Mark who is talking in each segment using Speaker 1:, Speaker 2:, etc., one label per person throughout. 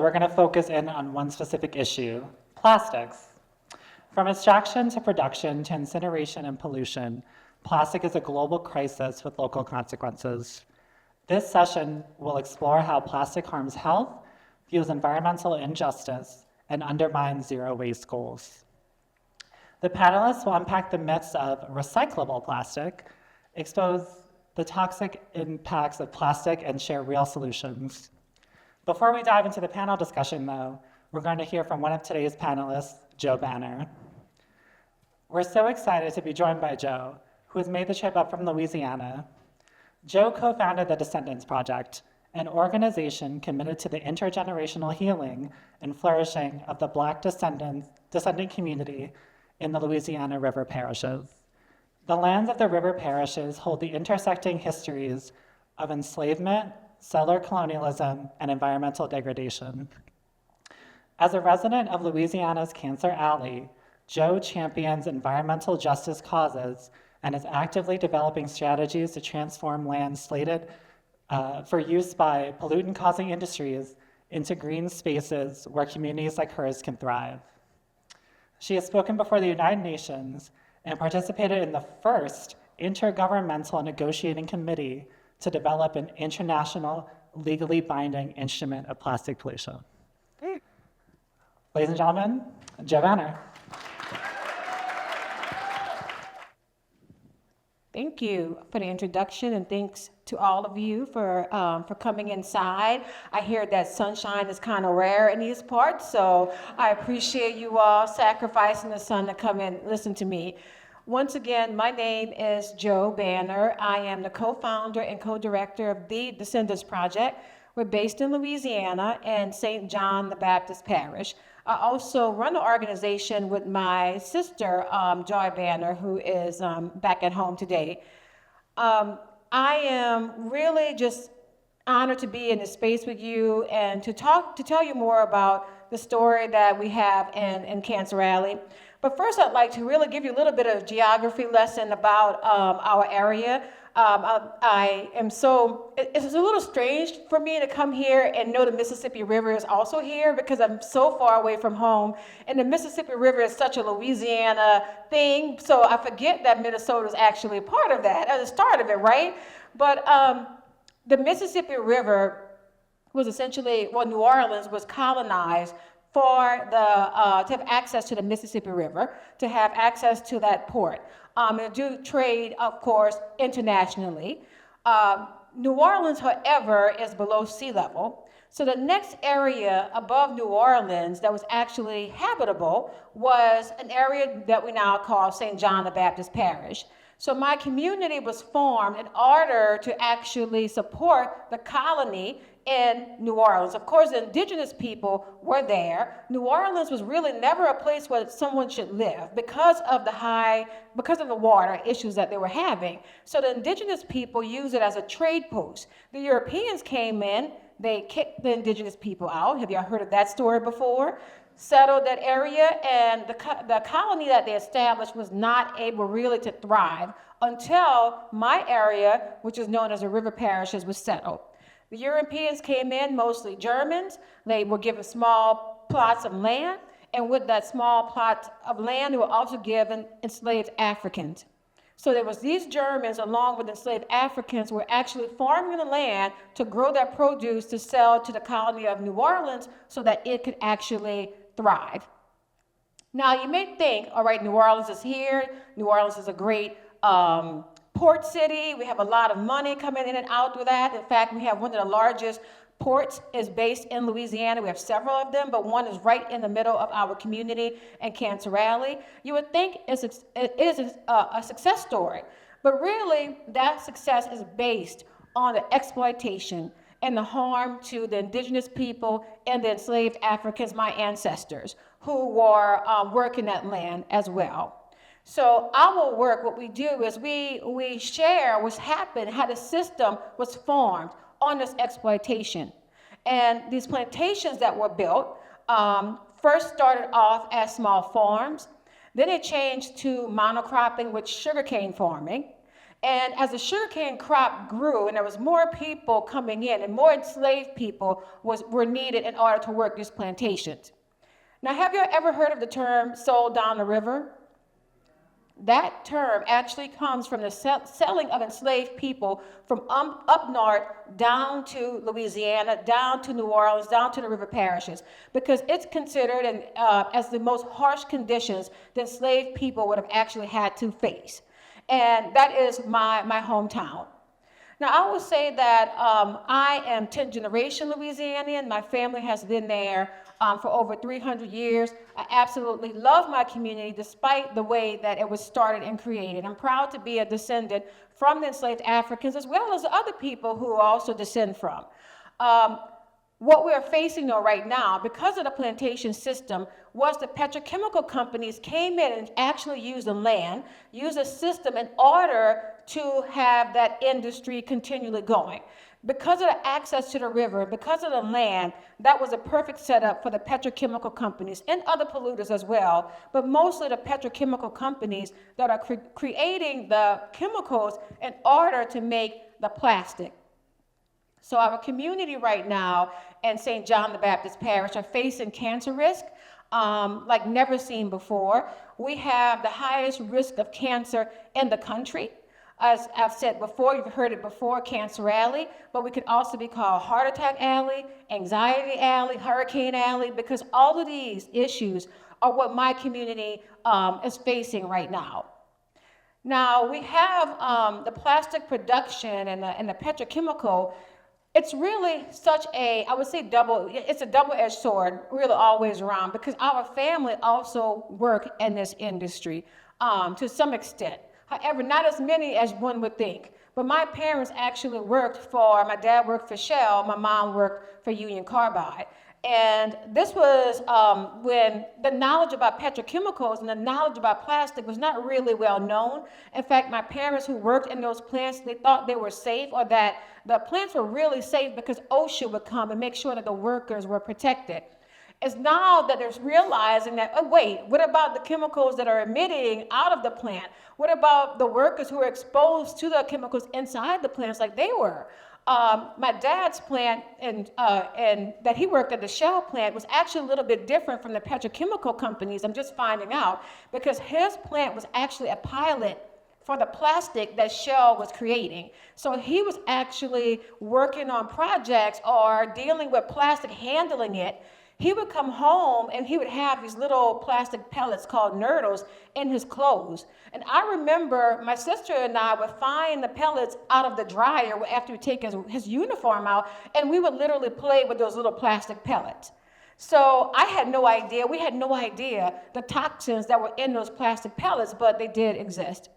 Speaker 1: we're going to focus in on one specific issue, plastics. From extraction to production to incineration and pollution, plastic is a global crisis with local consequences. This session will explore how plastic harms health, fuels environmental injustice, and undermines zero waste goals. The panelists will unpack the myths of recyclable plastic, expose the toxic impacts of plastic, and share real solutions. Before we dive into the panel discussion, though, we're going to hear from one of today's panelists, Joe Banner. We're so excited to be joined by Joe, who has made the trip up from Louisiana. Joe co-founded the Descendants Project, an organization committed to the intergenerational healing and flourishing of the Black descendant community in the Louisiana River parishes. The lands of the river parishes hold the intersecting histories of enslavement, settler colonialism, and environmental degradation. As a resident of Louisiana's Cancer Alley, Joe champions environmental justice causes and is actively developing strategies to transform land slated for use by pollutant-causing industries into green spaces where communities like hers can thrive. She has spoken before the United Nations and participated in the first intergovernmental negotiating committee to develop an international legally binding instrument of plastic pollution. Ladies and gentlemen, Joe Banner.
Speaker 2: Thank you for the introduction, and thanks to all of you for coming inside. I hear that sunshine is kind of rare in these parts, so I appreciate you all sacrificing the sun to come and listen to me. Once again, my name is Joe Banner. I am the co-founder and co-director of the Descendants Project. We're based in Louisiana and St. John the Baptist Parish. I also run an organization with my sister, Joy Banner, who is back at home today. I am really just honored to be in this space with you and to tell you more about the story that we have in Cancer Alley. But first, I'd like to really give you a little bit of geography lesson about our area. It's a little strange for me to come here and know the Mississippi River is also here because I'm so far away from home. And the Mississippi River is such a Louisiana thing, so I forget that Minnesota is actually a part of that, at the start of it, right? But the Mississippi River was essentially, New Orleans was colonized for to have access to the Mississippi River, to have access to that port. And do trade, of course, internationally. New Orleans, however, is below sea level. So the next area above New Orleans that was actually habitable was an area that we now call St. John the Baptist Parish. So my community was formed in order to actually support the colony in New Orleans. Of course, the indigenous people were there. New Orleans was really never a place where someone should live because of the water issues that they were having. So the indigenous people used it as a trade post. The Europeans came in, they kicked the indigenous people out. Have y'all heard of that story before? Settled that area, and the colony that they established was not able really to thrive until my area, which is known as the river parishes, was settled. The Europeans came in, mostly Germans. They were given small plots of land, and with that small plot of land, they were also given enslaved Africans. So there was these Germans, along with enslaved Africans, were actually farming the land to grow their produce to sell to the colony of New Orleans so that it could actually thrive. Now, you may think, all right, New Orleans is here. New Orleans is a great port city. We have a lot of money coming in and out through that. In fact, we have one of the largest ports is based in Louisiana. We have several of them, but one is right in the middle of our community in Cancer Alley. You would think it is a success story, but really that success is based on the exploitation and the harm to the indigenous people and the enslaved Africans, my ancestors, who were working that land as well. So our work, what we do is we share what's happened, how the system was formed on this exploitation. And these plantations that were built first started off as small farms. Then it changed to monocropping with sugarcane farming. And as the sugarcane crop grew and there was more people coming in and more enslaved people were needed in order to work these plantations. Now, have you ever heard of the term sold down the river? That term actually comes from the selling of enslaved people from up north down to Louisiana, down to New Orleans, down to the river parishes, because it's considered as the most harsh conditions that enslaved people would have actually had to face. And that is my hometown. Now, I will say that I am 10th generation Louisianian. My family has been there for over 300 years. I absolutely love my community despite the way that it was started and created. I'm proud to be a descendant from the enslaved Africans as well as other people who also descend from. What we're facing though right now, because of the plantation system, was the petrochemical companies came in and actually used the land, used a system in order to have that industry continually going. Because of the access to the river, because of the land, that was a perfect setup for the petrochemical companies and other polluters as well, but mostly the petrochemical companies that are creating the chemicals in order to make the plastic. So our community right now in St. John the Baptist Parish are facing cancer risk like never seen before. We have the highest risk of cancer in the country. As I've said before, you've heard it before, Cancer Alley, but we can also be called Heart Attack Alley, Anxiety Alley, Hurricane Alley, because all of these issues are what my community is facing right now. Now, we have the plastic production and the petrochemical. It's really such a, I would say it's a double-edged sword, really always around, because our family also work in this industry to some extent. However, not as many as one would think. But my parents actually my dad worked for Shell, my mom worked for Union Carbide. And this was when the knowledge about petrochemicals and the knowledge about plastic was not really well known. In fact, my parents who worked in those plants, they thought they were safe, or that the plants were really safe because OSHA would come and make sure that the workers were protected. It's now that they're realizing that, oh wait, what about the chemicals that are emitting out of the plant? What about the workers who are exposed to the chemicals inside the plants like they were? My dad's plant and that he worked at the Shell plant was actually a little bit different from the petrochemical companies. I'm just finding out because his plant was actually a pilot for the plastic that Shell was creating. So he was actually working on projects or dealing with plastic, handling it. He would come home and he would have these little plastic pellets called nurdles in his clothes. And I remember my sister and I would find the pellets out of the dryer after we take his uniform out, and we would literally play with those little plastic pellets. So we had no idea the toxins that were in those plastic pellets, but they did exist.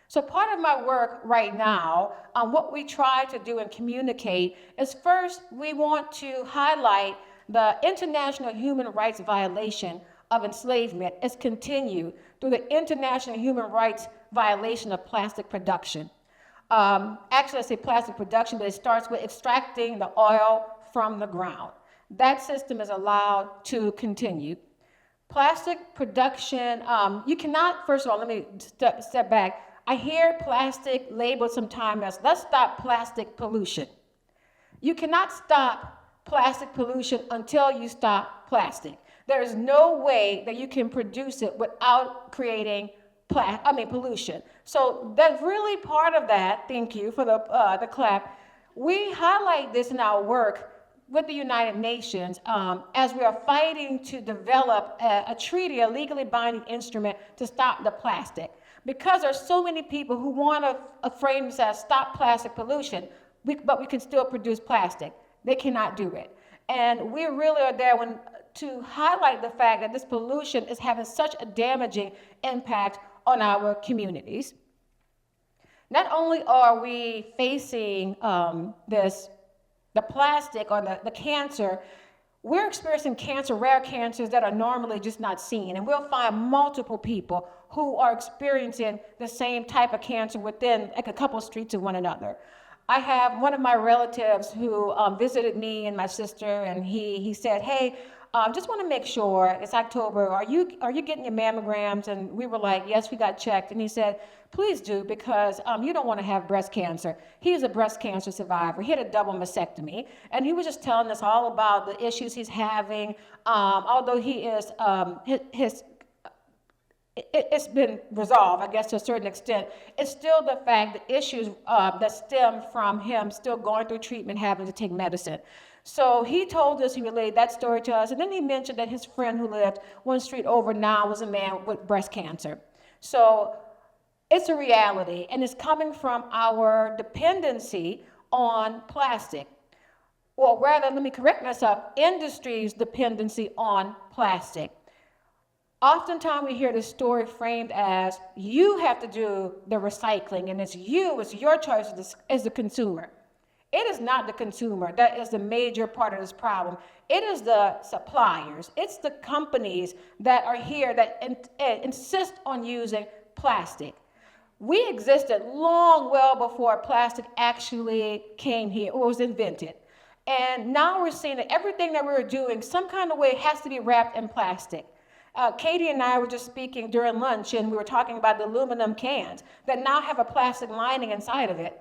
Speaker 2: So part of my work right now, what we try to do and communicate is first, we want to highlight the international human rights violation of enslavement is continued through the international human rights violation of plastic production. Actually, I say plastic production, but it starts with extracting the oil from the ground. That system is allowed to continue. Plastic production, you cannot, first of all, let me step back. I hear plastic labeled sometimes as, let's stop plastic pollution. You cannot stop plastic pollution until you stop plastic. There is no way that you can produce it without creating pollution. So that's really part of that. Thank you for the clap. We highlight this in our work with the United Nations as we are fighting to develop a treaty, a legally binding instrument to stop the plastic. Because there's so many people who want a frame that says stop plastic pollution, but we can still produce plastic. They cannot do it. And we really are there to highlight the fact that this pollution is having such a damaging impact on our communities. Not only are we facing the plastic or the cancer, we're experiencing rare cancers that are normally just not seen. And we'll find multiple people who are experiencing the same type of cancer within like a couple streets of one another. I have one of my relatives who visited me and my sister, and he said, "Hey, just want to make sure it's October. Are you getting your mammograms?" And we were like, "Yes, we got checked." And he said, "Please do, because you don't want to have breast cancer." He's a breast cancer survivor. He had a double mastectomy, and he was just telling us all about the issues he's having. Although he is it's been resolved, I guess, to a certain extent. It's still the fact, the issues that stem from him still going through treatment, having to take medicine. So he told us, he relayed that story to us, and then he mentioned that his friend who lived one street over now was a man with breast cancer. So it's a reality, and it's coming from our dependency on plastic. Well, rather, let me correct myself, industry's dependency on plastic. Oftentimes we hear the story framed as you have to do the recycling, and it's your choice as the consumer. It is not the consumer that is the major part of this problem. It is the suppliers. It's the companies that are here that insist on using plastic. We existed well before plastic actually came here or was invented. And now we're seeing that everything that we're doing, some kind of way, has to be wrapped in plastic. Katie and I were just speaking during lunch, and we were talking about the aluminum cans that now have a plastic lining inside of it.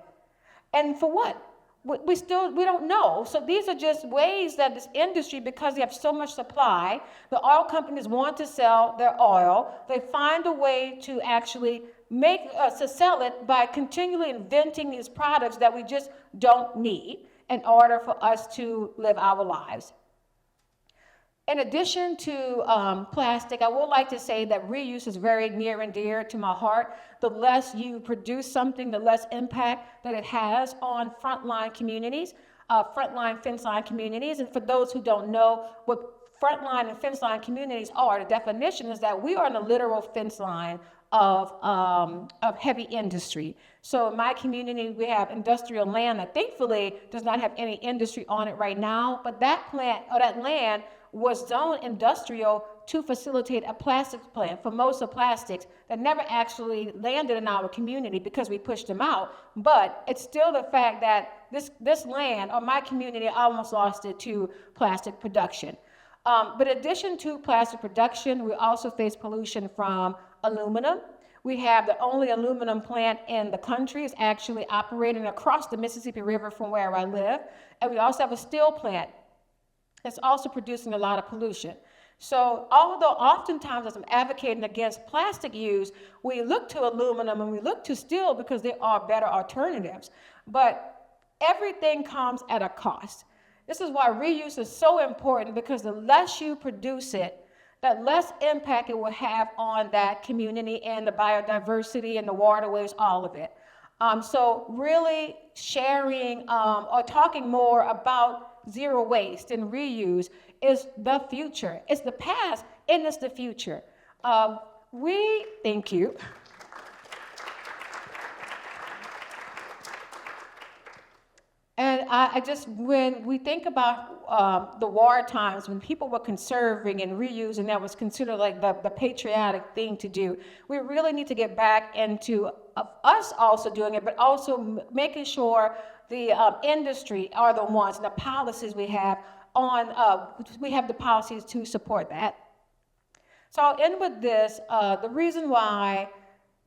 Speaker 2: And for what? We don't know. So these are just ways that this industry, because they have so much supply, the oil companies want to sell their oil. They find a way to actually to sell it by continually inventing these products that we just don't need in order for us to live our lives. In addition to plastic, I would like to say that reuse is very near and dear to my heart. The less you produce something, the less impact that it has on frontline communities, frontline fence line communities. And for those who don't know what frontline and fence line communities are, the definition is that we are in a literal fence line of heavy industry. So in my community, we have industrial land that thankfully does not have any industry on it right now, but that land was zoned industrial to facilitate a plastics plant for most of plastics that never actually landed in our community because we pushed them out. But it's still the fact that this land, or my community, almost lost it to plastic production. But in addition to plastic production, we also face pollution from aluminum. We have the only aluminum plant in the country. It's actually operating across the Mississippi River from where I live. And we also have a steel plant that's also producing a lot of pollution. So although oftentimes as I'm advocating against plastic use, we look to aluminum and we look to steel because there are better alternatives. But everything comes at a cost. This is why reuse is so important, because the less you produce it, the less impact it will have on that community and the biodiversity and the waterways, all of it. So really sharing or talking more about zero waste and reuse is the future. It's the past and it's the future. Thank you. And when we think about the war times, when people were conserving and reusing, that was considered like the patriotic thing to do. We really need to get back into us also doing it, but also making sure the industry are the ones, and the policies we have the policies to support that. So I'll end with this. The reason why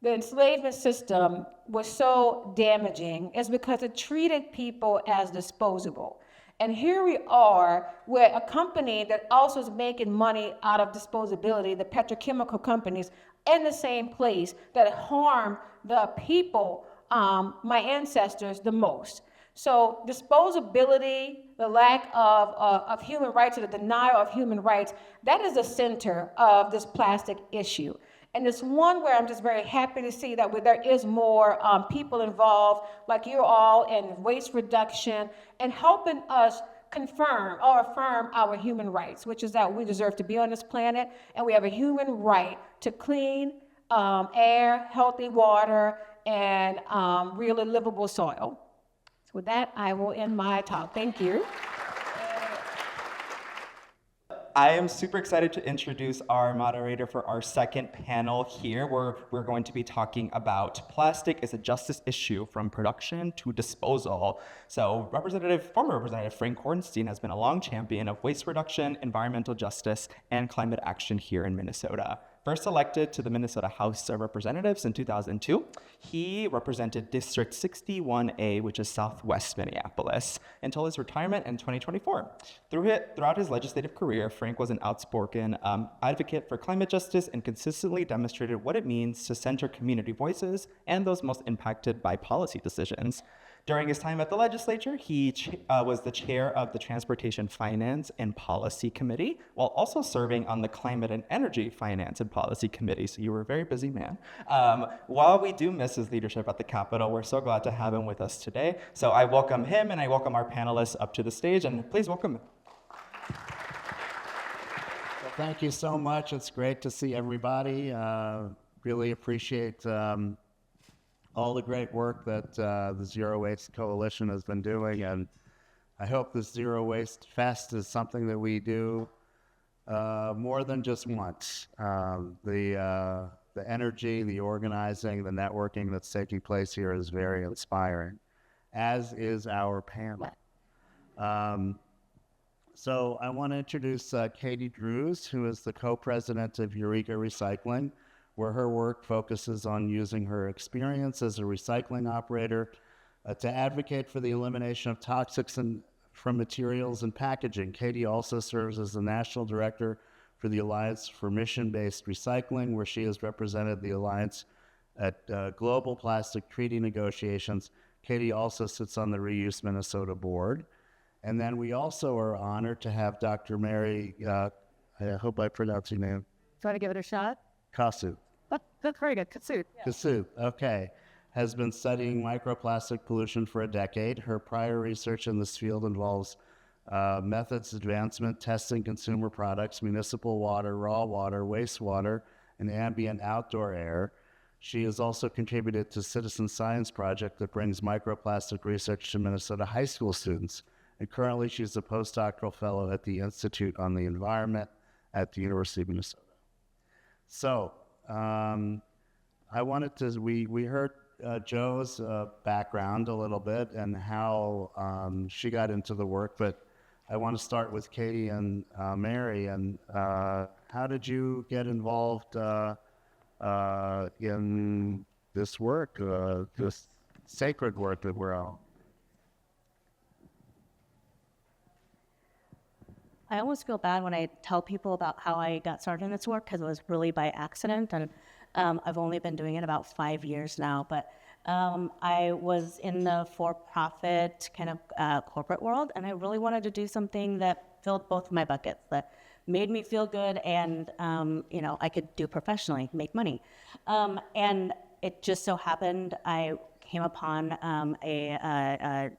Speaker 2: the enslavement system was so damaging is because it treated people as disposable. And here we are with a company that also is making money out of disposability, the petrochemical companies, in the same place that harm the people, my ancestors, the most. So disposability, the lack of human rights, or the denial of human rights, that is the center of this plastic issue. And it's one where I'm just very happy to see that there is more people involved, like you all, in waste reduction and helping us confirm or affirm our human rights, which is that we deserve to be on this planet, and we have a human right to clean air, healthy water, and really livable soil. With that, I will end my talk. Thank you.
Speaker 3: I am super excited to introduce our moderator for our second panel here, where we're going to be talking about plastic as a justice issue from production to disposal. So former Representative Frank Hornstein has been a long champion of waste reduction, environmental justice, and climate action here in Minnesota. First elected to the Minnesota House of Representatives in 2002, he represented District 61A, which is southwest Minneapolis, until his retirement in 2024. Throughout his legislative career, Frank was an outspoken advocate for climate justice and consistently demonstrated what it means to center community voices and those most impacted by policy decisions. During his time at the legislature, he was the chair of the Transportation Finance and Policy Committee, while also serving on the Climate and Energy Finance and Policy Committee, so you were a very busy man. While we do miss his leadership at the Capitol, we're so glad to have him with us today. So I welcome him and I welcome our panelists up to the stage, and please welcome.
Speaker 4: Well, thank you so much. It's great to see everybody. Really appreciate all the great work that the Zero Waste Coalition has been doing, and I hope the Zero Waste Fest is something that we do more than just once. The energy, the organizing, the networking that's taking place here is very inspiring, as is our panel. So I want to introduce Katie Drews, who is the co-president of Eureka Recycling, where her work focuses on using her experience as a recycling operator to advocate for the elimination of toxics from materials and packaging. Katie also serves as the national director for the Alliance for Mission-Based Recycling, where she has represented the Alliance at global plastic treaty negotiations. Katie also sits on the Reuse Minnesota board. And then we also are honored to have Dr. Mary, I hope I pronounced your name.
Speaker 5: Try to give it a shot.
Speaker 4: Kosuth.
Speaker 5: That's very good. Kosuth. Yeah.
Speaker 4: Kosuth, okay. Has been studying microplastic pollution for a decade. Her prior research in this field involves methods advancement, testing consumer products, municipal water, raw water, wastewater, and ambient outdoor air. She has also contributed to Citizen Science Project that brings microplastic research to Minnesota high school students. And currently she's a postdoctoral fellow at the Institute on the Environment at the University of Minnesota. So, I wanted to, we heard Joe's background a little bit and how she got into the work, but I want to start with Katie and Mary. And how did you get involved in this work, this sacred work that we're on?
Speaker 5: I always feel bad when I tell people about how I got started in this work because it was really by accident, and I've only been doing it about 5 years now. But I was in the for-profit kind of corporate world, and I really wanted to do something that filled both of my buckets, that made me feel good and I could do professionally, make money. And it just so happened I came upon a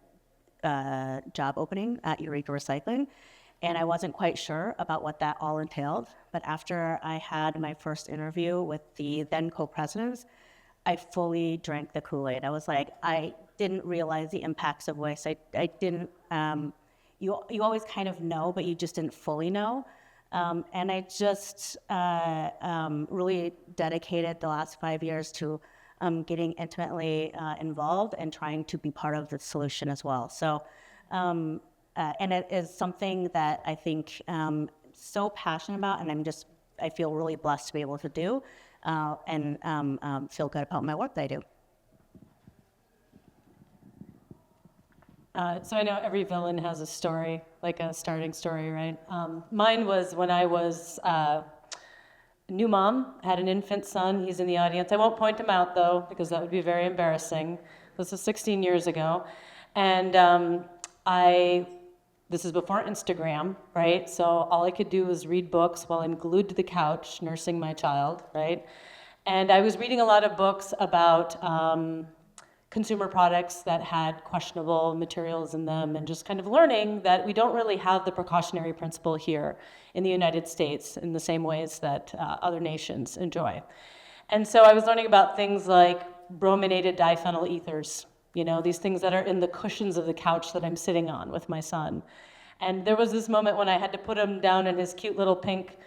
Speaker 5: job opening at Eureka Recycling. And I wasn't quite sure about what that all entailed. But after I had my first interview with the then co-presidents, I fully drank the Kool-Aid. I was like, I didn't realize the impacts of waste. I didn't, you always kind of know, but you just didn't fully know. And I just really dedicated the last 5 years to getting intimately involved and trying to be part of the solution as well. So, and it is something that I think so passionate about, and I feel really blessed to be able to do, and feel good about my work that I do.
Speaker 6: So I know every villain has a story, like a starting story, right? Mine was when I was a new mom, had an infant son. He's in the audience. I won't point him out, though, because that would be very embarrassing. This was 16 years ago. And this is before Instagram, right? So all I could do was read books while I'm glued to the couch nursing my child, right? And I was reading a lot of books about consumer products that had questionable materials in them, and just kind of learning that we don't really have the precautionary principle here in the United States in the same ways that other nations enjoy. And so I was learning about things like brominated diphenyl ethers, these things that are in the cushions of the couch that I'm sitting on with my son. And there was this moment when I had to put him down in his cute little pink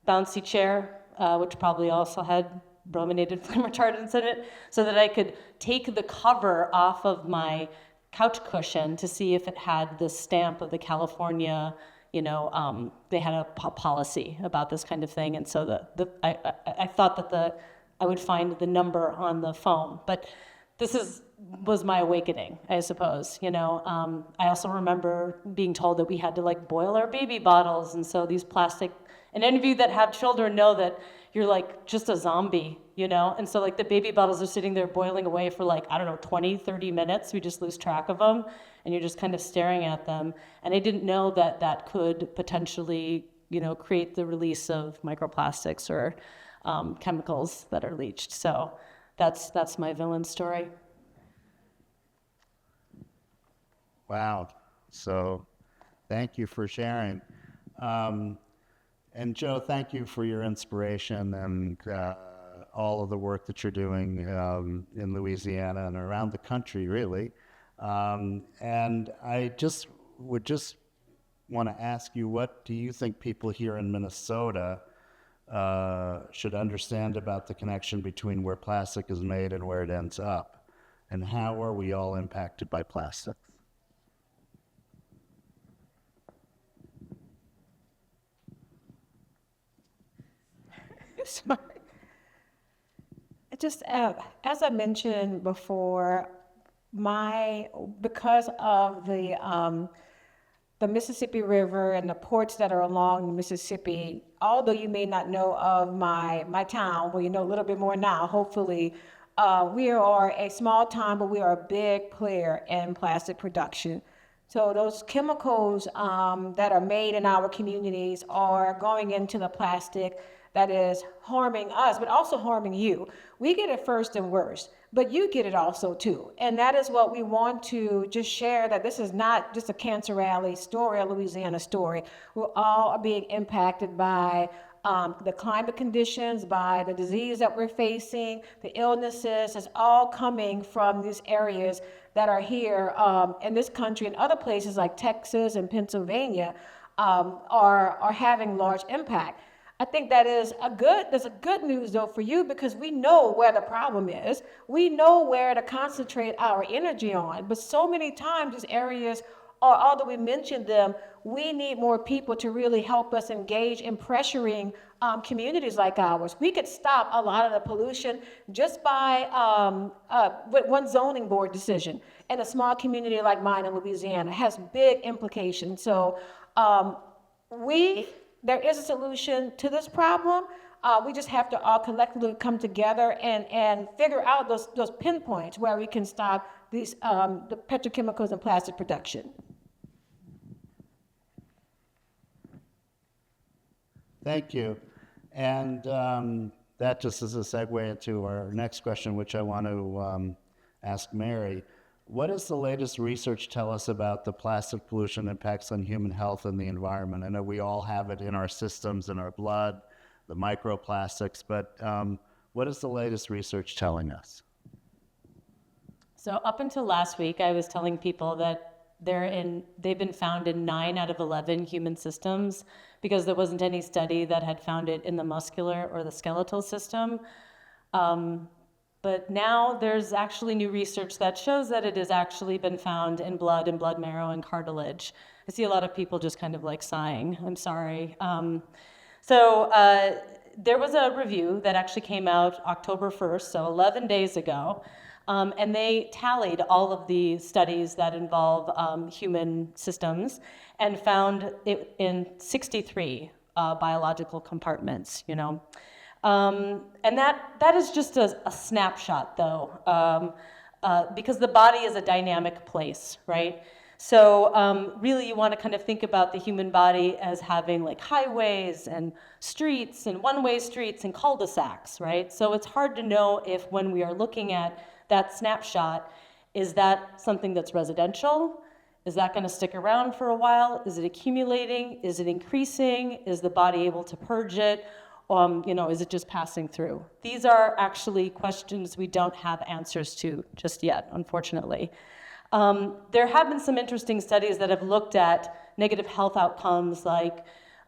Speaker 6: bouncy chair, which probably also had brominated flame retardants in it, so that I could take the cover off of my couch cushion to see if it had the stamp of the California, they had a policy about this kind of thing. And so I thought that I would find the number on the foam. But this was my awakening, I suppose. I also remember being told that we had to like boil our baby bottles. And so these plastic, and any of you that have children know that you're like just a zombie, And so like the baby bottles are sitting there boiling away for like, 20, 30 minutes. We just lose track of them and you're just kind of staring at them. And I didn't know that could potentially, create the release of microplastics or chemicals that are leached. So that's my villain story.
Speaker 4: Wow. So thank you for sharing. And Joe, thank you for your inspiration and all of the work that you're doing in Louisiana and around the country, really. And I would want to ask you, what do you think people here in Minnesota should understand about the connection between where plastic is made and where it ends up? And how are we all impacted by plastics?
Speaker 2: Sorry. Just as I mentioned before, because of the Mississippi River and the ports that are along the Mississippi, although you may not know of my town, well, you know a little bit more now, hopefully, we are a small town, but we are a big player in plastic production. So those chemicals that are made in our communities are going into the plastic that is harming us, but also harming you. We get it first and worst, but you get it also too. And that is what we want to just share, that this is not just a Cancer Rally story, a Louisiana story. We're all being impacted by the climate conditions, by the disease that we're facing, the illnesses. It's all coming from these areas that are here in this country, and other places like Texas and Pennsylvania are having large impact. I think there's a good news though for you, because we know where the problem is. We know where to concentrate our energy on. But so many times these areas, or although we mentioned them, we need more people to really help us engage in pressuring communities like ours. We could stop a lot of the pollution just by with one zoning board decision. And a small community like mine in Louisiana has big implications. So there is a solution to this problem. We just have to all collectively come together and figure out those pinpoints where we can stop these the petrochemicals and plastic production.
Speaker 4: Thank you. And that just is a segue into our next question, which I want to ask Mary. What does the latest research tell us about the plastic pollution impacts on human health and the environment? I know we all have it in our systems, in our blood, the microplastics, but what is the latest research telling us?
Speaker 6: So up until last week, I was telling people that they've been found in 9 out of 11 human systems, because there wasn't any study that had found it in the muscular or the skeletal system. But now there's actually new research that shows that it has actually been found in blood and blood marrow and cartilage. I see a lot of people just kind of like sighing. I'm sorry. There was a review that actually came out October 1st, so 11 days ago. And they tallied all of the studies that involve human systems and found it in 63 biological compartments, And that is just a snapshot, though, because the body is a dynamic place, right? So really you want to kind of think about the human body as having like highways and streets and one-way streets and cul-de-sacs, right? So it's hard to know if when we are looking at that snapshot, is that something that's residential? Is that going to stick around for a while? Is it accumulating? Is it increasing? Is the body able to purge it? Is it just passing through? These are actually questions we don't have answers to just yet, unfortunately. There have been some interesting studies that have looked at negative health outcomes like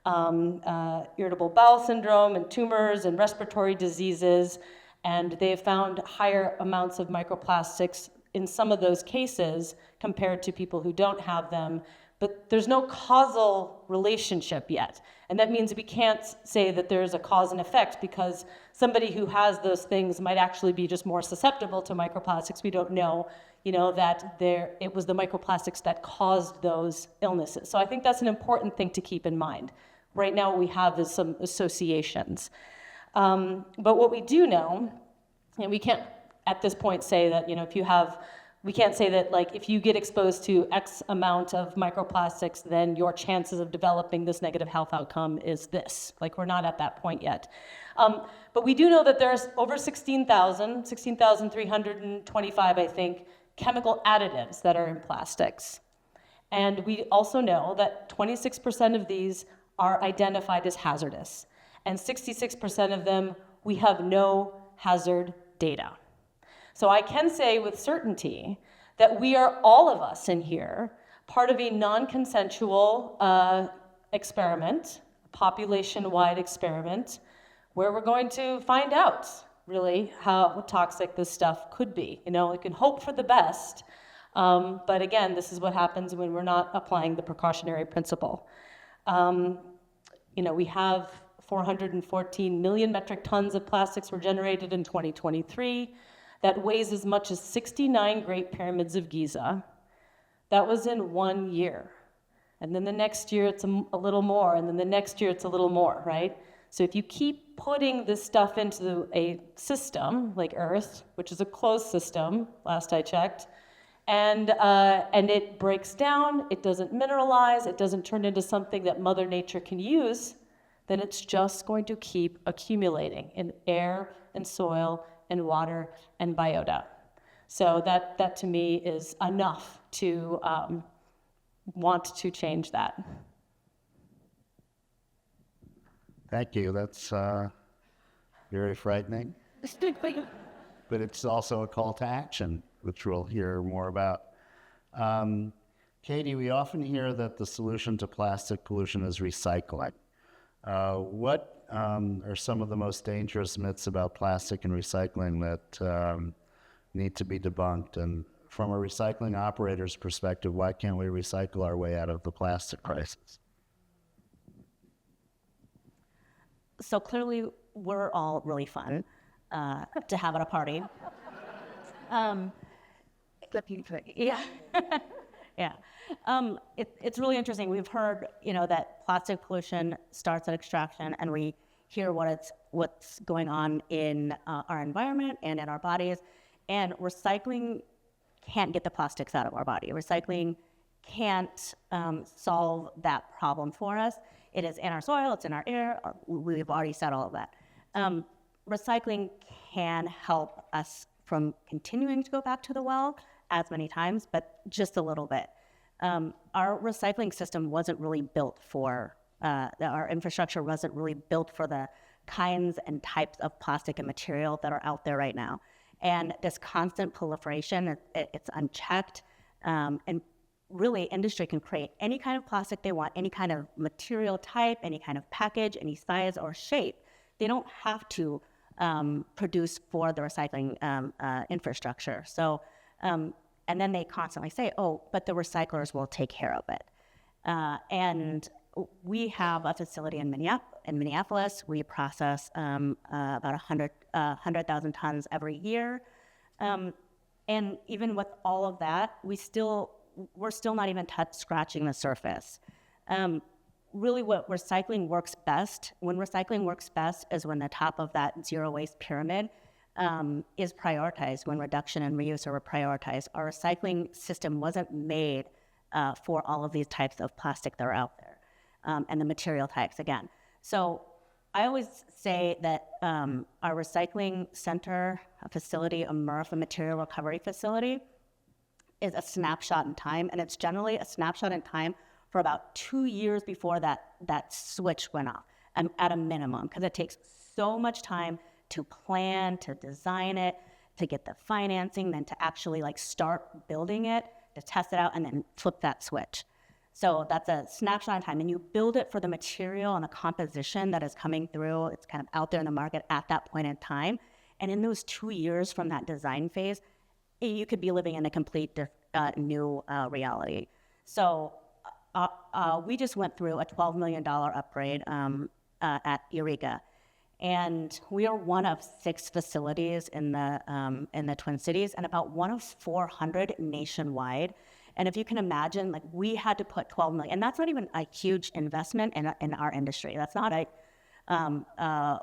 Speaker 6: irritable bowel syndrome and tumors and respiratory diseases. And they have found higher amounts of microplastics in some of those cases compared to people who don't have them. But there's no causal relationship yet. And that means we can't say that there's a cause and effect, because somebody who has those things might actually be just more susceptible to microplastics. We don't know, that it was the microplastics that caused those illnesses. So I think that's an important thing to keep in mind. Right now what we have is some associations. But what we do know, and we can't at this point say that, we can't say that like if you get exposed to X amount of microplastics, then your chances of developing this negative health outcome is this. Like, we're not at that point yet. But we do know that there's over 16,325, I think, chemical additives that are in plastics. And we also know that 26% of these are identified as hazardous. And 66% of them, we have no hazard data. So I can say with certainty that we are, all of us in here, part of a non-consensual experiment, population-wide experiment, where we're going to find out really how toxic this stuff could be. We can hope for the best, but again, this is what happens when we're not applying the precautionary principle. We have 414 million metric tons of plastics were generated in 2023. That weighs as much as 69 Great Pyramids of Giza. That was in 1 year. And then the next year it's a little more, and then the next year it's a little more, right? So if you keep putting this stuff into a system like Earth, which is a closed system, last I checked, and it breaks down, it doesn't mineralize, it doesn't turn into something that Mother Nature can use, then it's just going to keep accumulating in air and soil and water and biota. So that to me is enough to want to change that.
Speaker 4: Thank you. That's very frightening. But it's also a call to action, which we'll hear more about. Katie, we often hear that the solution to plastic pollution is recycling. What are some of the most dangerous myths about plastic and recycling that need to be debunked? And from a recycling operator's perspective, why can't we recycle our way out of the plastic crisis?
Speaker 5: So clearly, we're all really fun to have at a party. Yeah. Yeah. It's really interesting. We've heard, that plastic pollution starts at extraction, and we hear what's going on in our environment and in our bodies. And recycling can't get the plastics out of our body. Recycling can't solve that problem for us. It is in our soil, it's in our air. We've already said all of that. Recycling can help us from continuing to go back to the well as many times, but just a little bit. Our recycling system wasn't really built for, our infrastructure wasn't really built for the kinds and types of plastic and material that are out there right now. And this constant proliferation, it's unchecked. And really, industry can create any kind of plastic they want, any kind of material type, any kind of package, any size or shape. They don't have to produce for the recycling infrastructure. So, and then they constantly say, oh, but the recyclers will take care of it. And we have a facility in Minneapolis. We process about 100,000 tons every year. And even with all of that, we're still not even scratching the surface. Really what recycling works best, when recycling works best is when the top of that zero waste pyramid is prioritized, when reduction and reuse are prioritized. Our recycling system wasn't made for all of these types of plastic that are out there, and the material types again. So I always say that our recycling center, a facility, a MRF, a material recovery facility, is a snapshot in time, and it's generally a snapshot in time for about 2 years before that switch went off, at a minimum, because it takes so much time to plan, to design it, to get the financing, then to actually start building it, to test it out, and then flip that switch. So that's a snapshot in time, and you build it for the material and the composition that is coming through. It's kind of out there in the market at that point in time. And in those 2 years from that design phase, you could be living in a complete new reality. So we just went through a $12 million upgrade at Eureka. And we are one of 6 facilities in the Twin Cities and about one of 400 nationwide. And if you can imagine, like we had to put 12 million, and that's not even a huge investment in our industry. That's not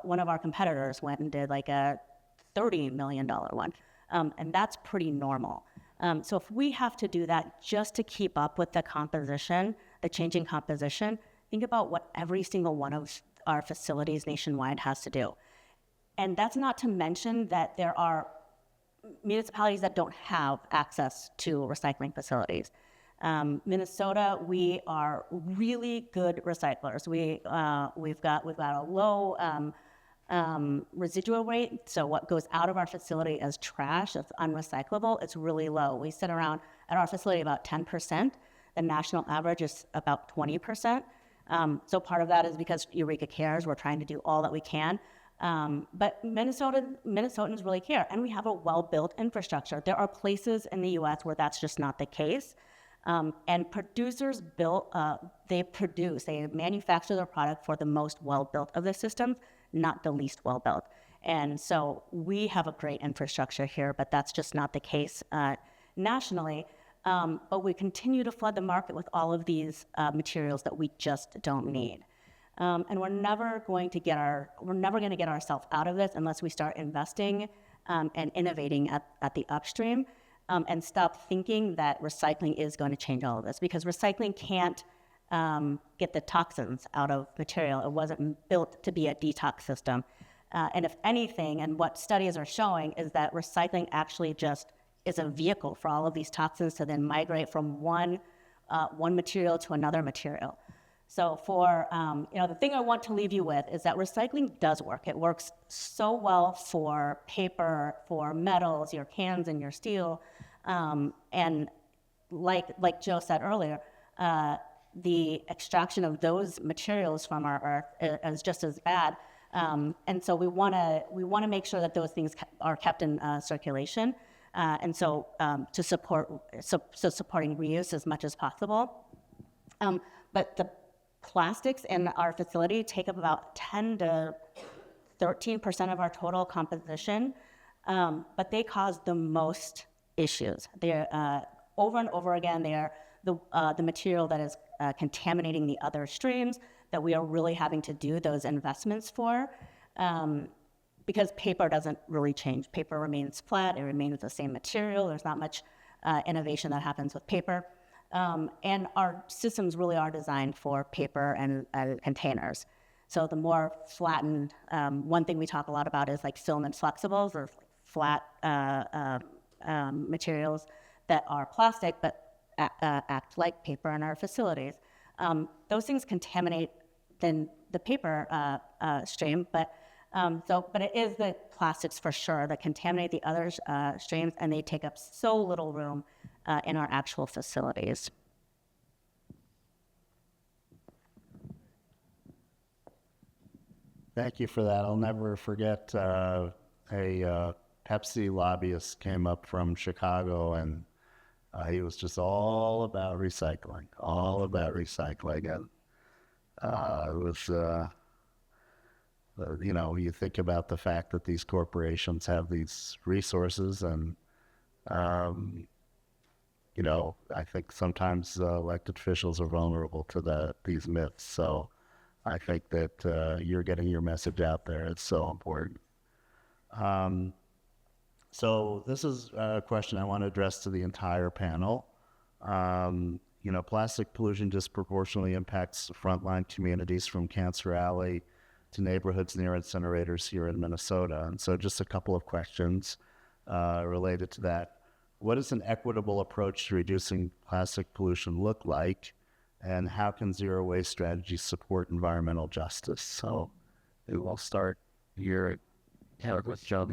Speaker 5: one of our competitors went and did like a $30 million one. And that's pretty normal. So if we have to do that just to keep up with the composition, the changing composition, think about what every single one of our facilities nationwide has to do. And that's not to mention that there are municipalities that don't have access to recycling facilities. Minnesota, we are really good recyclers. We've got a low residual rate. So what goes out of our facility as trash, as unrecyclable, it's really low. We sit around at our facility about 10%. The national average is about 20%. So part of that is because Eureka cares. We're trying to do all that we can. But Minnesotans really care, and we have a well-built infrastructure. There are places in the U.S. where that's just not the case. And producers they manufacture their product for the most well-built of the systems, not the least well-built. And so we have a great infrastructure here, but that's just not the case nationally. But we continue to flood the market with all of these materials that we just don't need. And we're never going to get ourselves out of this unless we start investing and innovating at the upstream and stop thinking that recycling is going to change all of this, because recycling can't get the toxins out of material. It wasn't built to be a detox system. And if anything, and what studies are showing, is that recycling actually just is a vehicle for all of these toxins to then migrate from one material to another material. So the thing I want to leave you with is that recycling does work. It works so well for paper, for metals, your cans and your steel. And like Joe said earlier, the extraction of those materials from our earth is just as bad. And so we want to make sure that those things are kept in circulation. And so supporting reuse as much as possible. But the plastics in our facility take up about 10 to 13% of our total composition, but they cause the most issues. They're over and over again. They are the material that is contaminating the other streams that we are really having to do those investments for, because paper doesn't really change. Paper remains flat. It remains the same material. There's not much innovation that happens with paper. And our systems really are designed for paper and containers. So the more flattened, one thing we talk a lot about is like filament flexibles, or flat materials that are plastic but act like paper in our facilities. Those things contaminate then the paper stream, but it is the plastics for sure that contaminate the other streams, and they take up so little room in our actual facilities.
Speaker 4: Thank you for that. I'll never forget a Pepsi lobbyist came up from Chicago, and he was just all about recycling. And it was, you think about the fact that these corporations have these resources, and I think sometimes elected officials are vulnerable to these myths. So I think that you're getting your message out there. It's so important. So this is a question I want to address to the entire panel. Plastic pollution disproportionately impacts frontline communities from Cancer Alley to neighborhoods near incinerators here in Minnesota. And so just a couple of questions related to that. What does an equitable approach to reducing plastic pollution look like? And how can zero waste strategies support environmental justice? So we'll start here with Joe.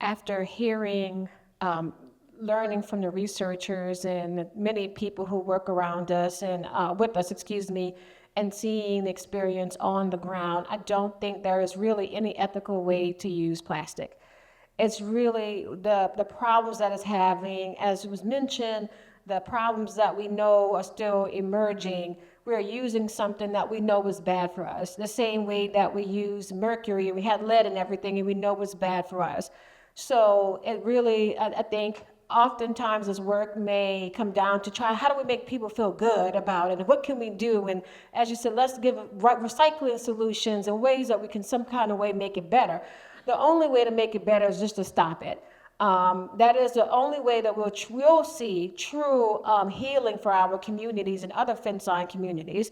Speaker 2: after hearing, learning from the researchers and many people who work around us and with us, and seeing the experience on the ground, I don't think there is really any ethical way to use plastic. It's really the problems that it's having, as was mentioned, the problems that we know are still emerging. We're using something that we know is bad for us, the same way that we use mercury and we had lead and everything and we know was bad for us. So it really, I think, oftentimes this work may come down to try, how do we make people feel good about it, and what can we do? And as you said, let's give recycling solutions and ways that we can some kind of way make it better. The only way to make it better is just to stop it. That is the only way that we'll see true healing for our communities and other fence-line communities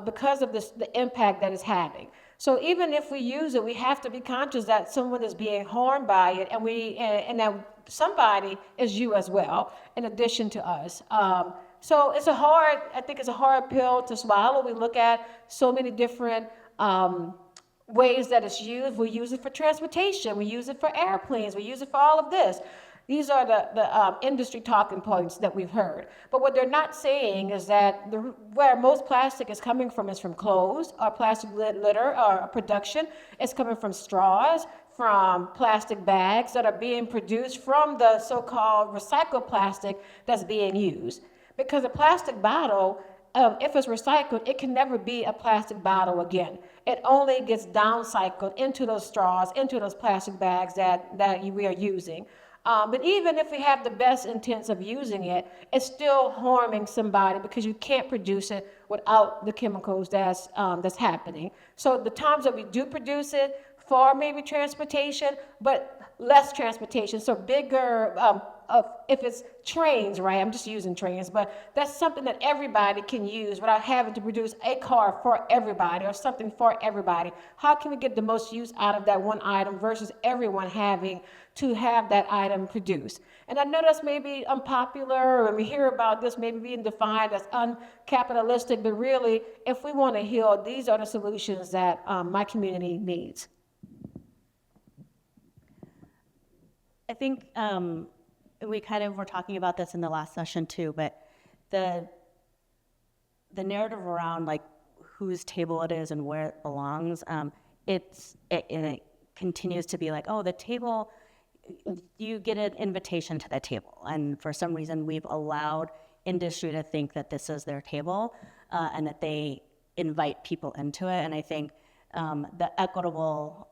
Speaker 2: because of the impact that it's having. So even if we use it, we have to be conscious that someone is being harmed by it, and that somebody is you as well, in addition to us. So it's I think it's a hard pill to swallow. We look at so many different ways that it's used. We use it for transportation. We use it for airplanes. We use it for all of this. These are the industry talking points that we've heard. But what they're not saying is that where most plastic is coming from is from clothes or plastic litter or production. It's coming from straws, from plastic bags that are being produced from the so-called recycled plastic that's being used. Because a plastic bottle, if it's recycled, it can never be a plastic bottle again. It only gets downcycled into those straws, into those plastic bags that we are using. But even if we have the best intents of using it, it's still harming somebody because you can't produce it without the chemicals that's happening. So the times that we do produce it for maybe transportation, but less transportation, so bigger, if it's trains, right? I'm just using trains, but that's something that everybody can use without having to produce a car for everybody or something for everybody. How can we get the most use out of that one item versus everyone having to have that item produced? And I know that's maybe unpopular, and we hear about this maybe being defined as uncapitalistic, but really, if we want to heal, these are the solutions that my community needs.
Speaker 5: I think we kind of were talking about this in the last session too, but the narrative around like whose table it is and where it belongs, it continues to be like, oh, the table, you get an invitation to the table. And for some reason, we've allowed industry to think that this is their table and that they invite people into it. And I think the equitable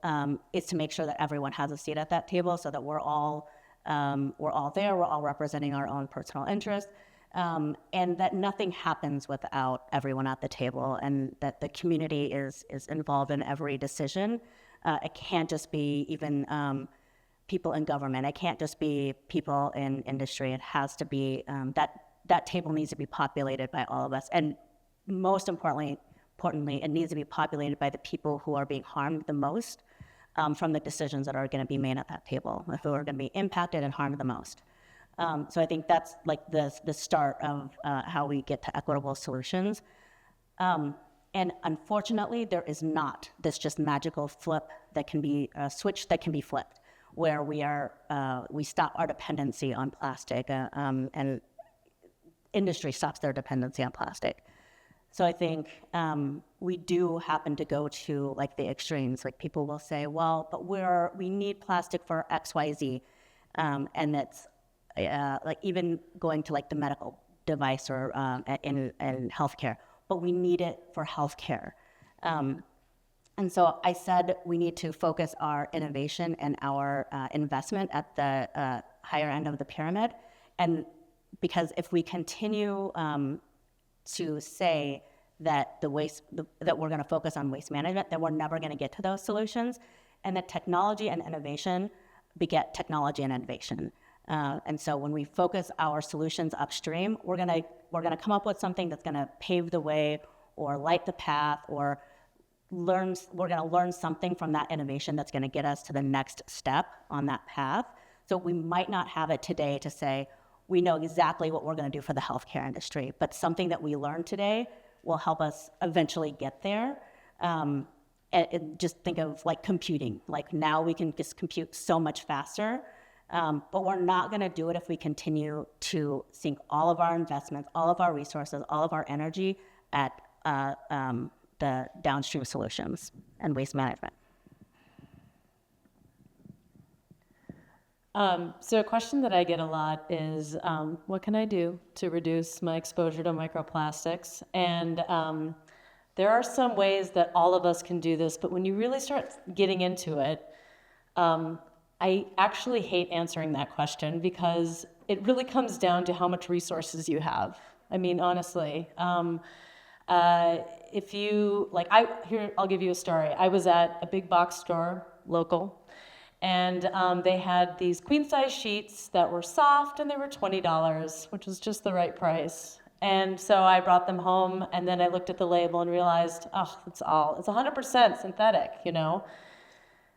Speaker 5: is to make sure that everyone has a seat at that table so that we're all there, we're all representing our own personal interests, and that nothing happens without everyone at the table, and that the community is involved in every decision. It can't just be even people in government. It can't just be people in industry. It has to be, that table needs to be populated by all of us. And most importantly, it needs to be populated by the people who are being harmed the most from the decisions that are going to be made at that table, who are going to be impacted and harmed the most. So I think that's like the start of how we get to equitable solutions. And unfortunately, there is not this just magical flip that can be a switch that can be flipped, where we stop our dependency on plastic and industry stops their dependency on plastic. So I think we do happen to go to like the extremes. Like people will say, well, but we need plastic for X, Y, Z, and that's like even going to like the medical device or in healthcare. But we need it for healthcare. And so I said we need to focus our innovation and our investment at the higher end of the pyramid, and because if we continue to say that that we're going to focus on waste management, then we're never going to get to those solutions. And that technology and innovation beget technology and innovation. And so when we focus our solutions upstream, we're going to come up with something that's going to pave the way or light the path, or we're going to learn something from that innovation that's going to get us to the next step on that path. So we might not have it today to say, we know exactly what we're going to do for the healthcare industry, but something that we learned today will help us eventually get there. And just think of like computing. Like now we can just compute so much faster But we're not going to do it if we continue to sink all of our investments, all of our resources, all of our energy at the downstream solutions and waste management.
Speaker 6: So a question that I get a lot is, what can I do to reduce my exposure to microplastics? And there are some ways that all of us can do this, but when you really start getting into it, I actually hate answering that question because it really comes down to how much resources you have. I mean, honestly, if you, like, I'll give you a story. I was at a big box store, local, and they had these queen-size sheets that were soft, and they were $20, which was just the right price. And so I brought them home, and then I looked at the label and realized, oh, it's 100% synthetic, you know?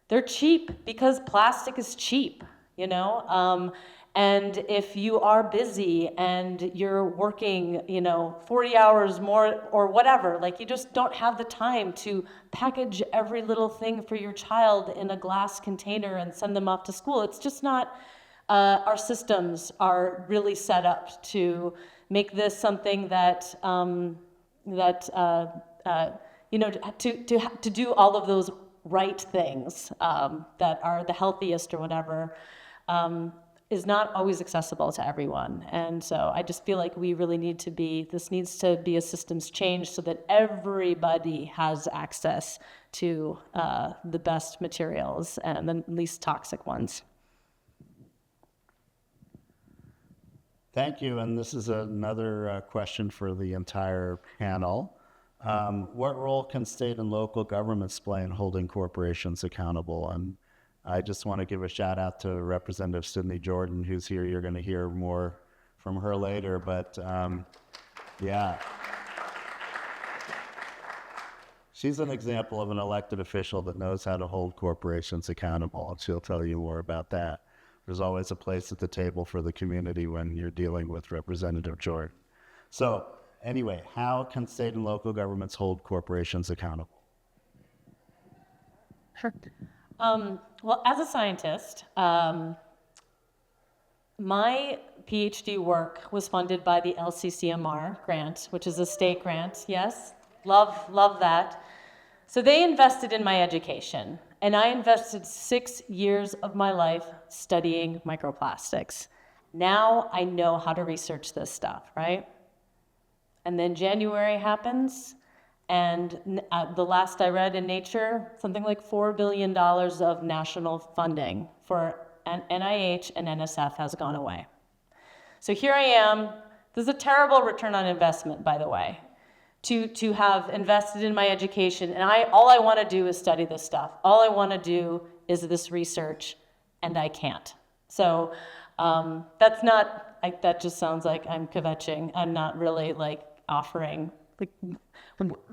Speaker 6: They're cheap because plastic is cheap, you know? And if you are busy and you're working, 40 hours more or whatever, like you just don't have the time to package every little thing for your child in a glass container and send them off to school. It's just not, our systems are really set up to make this something that, to do all of those right things that are the healthiest or whatever, is not always accessible to everyone. And so I just feel like we really this needs to be a systems change so that everybody has access to the best materials and the least toxic ones.
Speaker 4: Thank you, and this is another question for the entire panel. What role can state and local governments play in holding corporations accountable? And I just want to give a shout out to Representative Sydney Jordan, who's here. You're going to hear more from her later, but yeah. She's an example of an elected official that knows how to hold corporations accountable, and she'll tell you more about that. There's always a place at the table for the community when you're dealing with Representative Jordan. So anyway, how can state and local governments hold corporations accountable?
Speaker 6: Sure. Well, as a scientist, my PhD work was funded by the LCCMR grant, which is a state grant. Yes, love that. So they invested in my education, and I invested 6 years of my life studying microplastics. Now I know how to research this stuff, right? And then January happens, and the last I read in Nature, something like $4 billion of national funding for NIH and NSF has gone away. So here I am. This is a terrible return on investment, by the way, to have invested in my education. And all I want to do is study this stuff. All I want to do is this research, and I can't. So that's not, that just sounds like I'm kvetching. I'm not really like offering,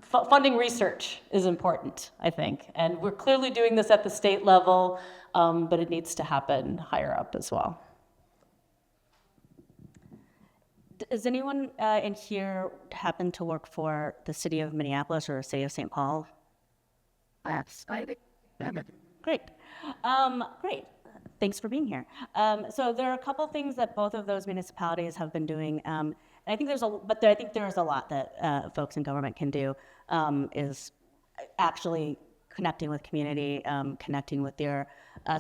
Speaker 6: funding research is important, I think. And we're clearly doing this at the state level, but it needs to happen higher up as well.
Speaker 5: Does anyone in here happen to work for the city of Minneapolis or the city of St. Paul? Yes. Great. Great. Thanks for being here. So there are a couple things that both of those municipalities have been doing. And I think there's a lot that folks in government can do, is actually connecting with community, connecting with their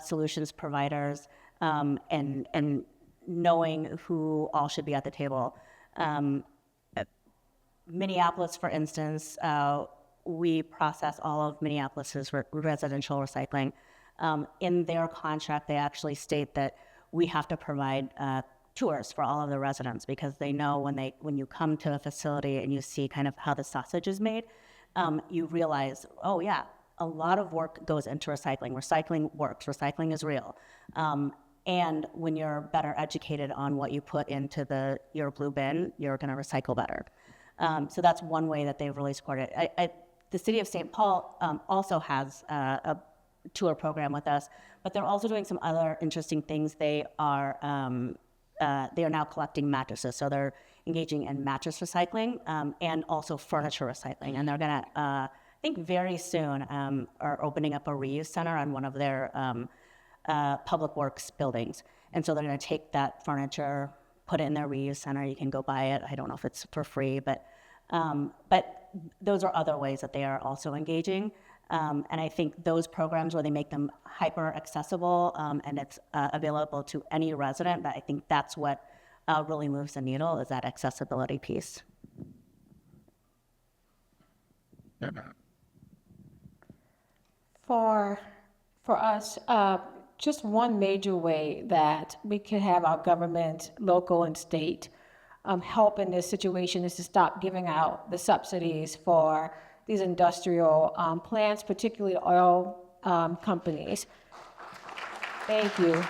Speaker 5: solutions providers, and knowing who all should be at the table. Minneapolis, for instance, we process all of Minneapolis's residential recycling. In their contract, they actually state that we have to provide tours for all of the residents, because they know when you come to a facility and you see kind of how the sausage is made, you realize, oh yeah, a lot of work goes into recycling. Recycling works. Recycling is real. And when you're better educated on what you put into your blue bin, you're going to recycle better. So that's one way that they've really supported it. The city of St. Paul also has a tour program with us, but they're also doing some other interesting things. They are now collecting mattresses, so they're engaging in mattress recycling and also furniture recycling. And they're going to, I think very soon, are opening up a reuse center on one of their public works buildings. And so they're going to take that furniture, put it in their reuse center. You can go buy it. I don't know if it's for free, but those are other ways that they are also engaging. And I think those programs where they make them hyper accessible and it's available to any resident, but I think that's what really moves the needle, is that accessibility piece.
Speaker 2: For us, just one major way that we can have our government, local and state, help in this situation is to stop giving out the subsidies for these industrial plants, particularly oil companies. Thank you.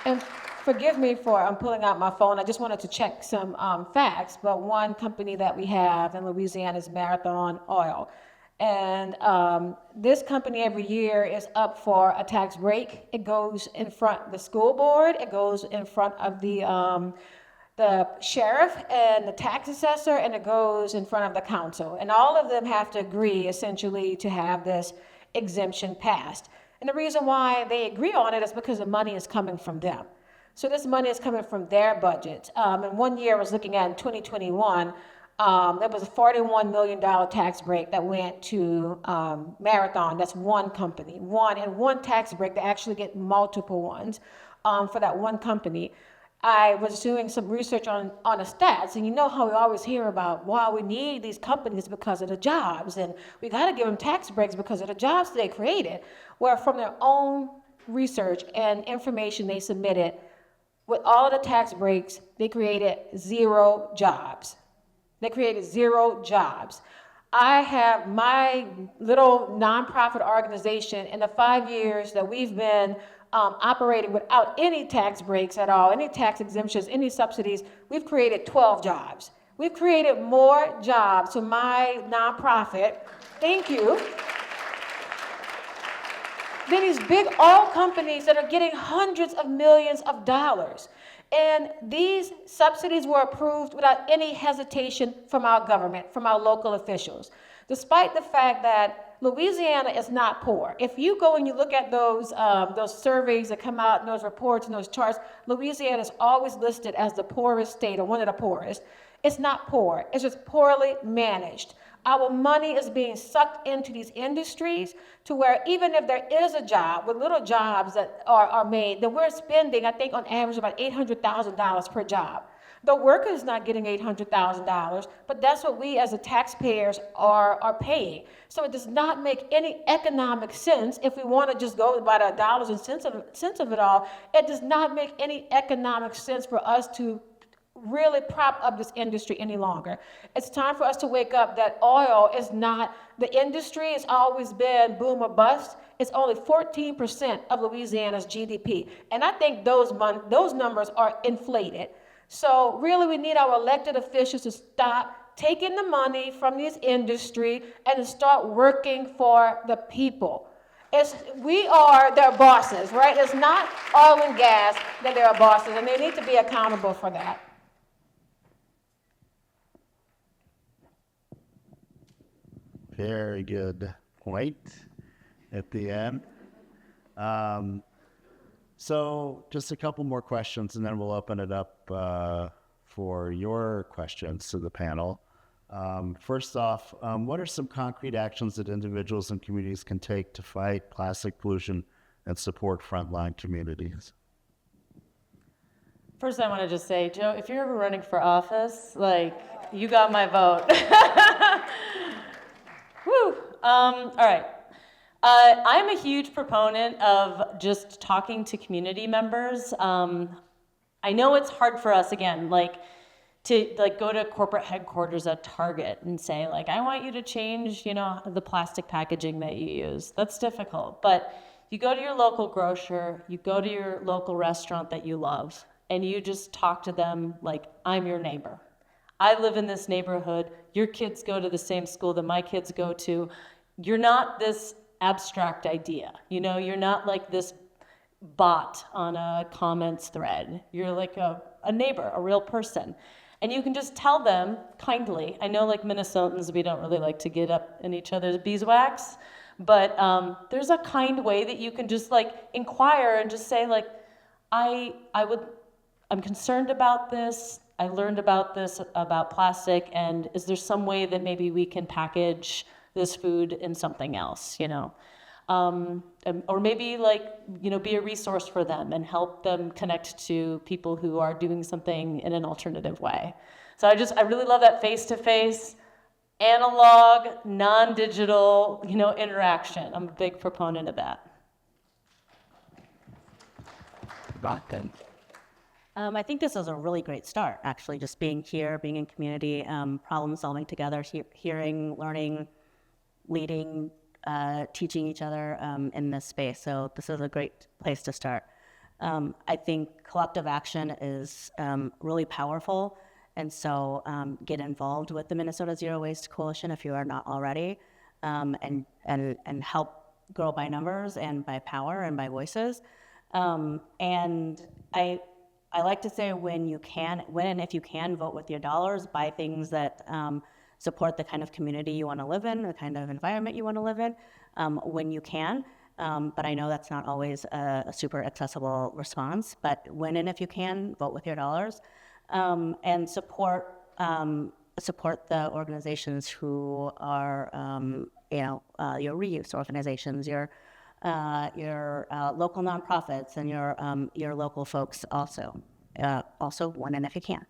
Speaker 2: And forgive me for I'm pulling out my phone. I just wanted to check some facts, but one company that we have in Louisiana is Marathon Oil. And this company every year is up for a tax break. It goes in front of the school board. It goes in front of the sheriff and the tax assessor, and it goes in front of the council. And all of them have to agree, essentially, to have this exemption passed. And the reason why they agree on it is because the money is coming from them. So this money is coming from their budget. And one year I was looking at in 2021, there was a $41 million tax break that went to Marathon. That's one company, one tax break. They actually get multiple ones for that one company. I was doing some research on the stats, and you know how we always hear about, wow, we need these companies because of the jobs, and we got to give them tax breaks because of the jobs they created. Where from their own research and information they submitted, with all of the tax breaks, they created 0 jobs. They created 0 jobs. I have my little nonprofit organization in the 5 years that we've been operating without any tax breaks at all, any tax exemptions, any subsidies. We've created 12 jobs. We've created more jobs to my nonprofit, thank you, than these big oil companies that are getting hundreds of millions of dollars. And these subsidies were approved without any hesitation from our government, from our local officials, despite the fact that Louisiana is not poor. If you go and you look at those surveys that come out and those reports and those charts, Louisiana is always listed as the poorest state or one of the poorest. It's not poor. It's just poorly managed. Our money is being sucked into these industries to where even if there is a job, with little jobs that are made, then we're spending, I think, on average about $800,000 per job. The worker is not getting $800,000, but that's what we as the taxpayers are paying. So it does not make any economic sense if we want to just go by the dollars and cents of it all. It does not make any economic sense for us to really prop up this industry any longer. It's time for us to wake up that oil is not the industry. It's always been boom or bust. It's only 14% of Louisiana's GDP. And I think those numbers are inflated. So really we need our elected officials to stop taking the money from this industry and to start working for the people. We are their bosses, right? It's not oil and gas that they're bosses, and they need to be accountable for that.
Speaker 4: Very good point at the end. So just a couple more questions, and then we'll open it up for your questions to the panel. First off, what are some concrete actions that individuals and communities can take to fight plastic pollution and support frontline communities?
Speaker 6: First, I want to just say, Joe, if you're ever running for office, you got my vote. Woo! All right. I'm a huge proponent of just talking to community members. I know it's hard for us, again, to go to corporate headquarters at Target and say, I want you to change, the plastic packaging that you use. That's difficult. But you go to your local grocer, you go to your local restaurant that you love, and you just talk to them like, I'm your neighbor. I live in this neighborhood. Your kids go to the same school that my kids go to. You're not this abstract idea. You're not like this bot on a comments thread. You're like a neighbor, a real person. And you can just tell them kindly. I know Minnesotans, we don't really like to get up in each other's beeswax, But there's a kind way that you can just like inquire and just say like, I'm concerned about this. I learned about this, about plastic, and is there some way that maybe we can package this food in something else, you know? Or maybe like, you know, be a resource for them and help them connect to people who are doing something in an alternative way. So I really love that face-to-face, analog, non-digital, you know, interaction. I'm a big proponent of that.
Speaker 5: I think this is a really great start, actually, just being here, being in community, problem solving together, hearing, learning, leading, teaching each other in this space. So this is a great place to start. I think collective action is really powerful. And so get involved with the Minnesota Zero Waste Coalition if you are not already, and help grow by numbers and by power and by voices. And I like to say when and if you can, vote with your dollars, buy things that support the kind of community you want to live in, the kind of environment you want to live in, when you can. But I know that's not always a super accessible response, but when and if you can, vote with your dollars, and support the organizations who are, your reuse organizations, your local nonprofits, and your local folks also. Also, when and if you can.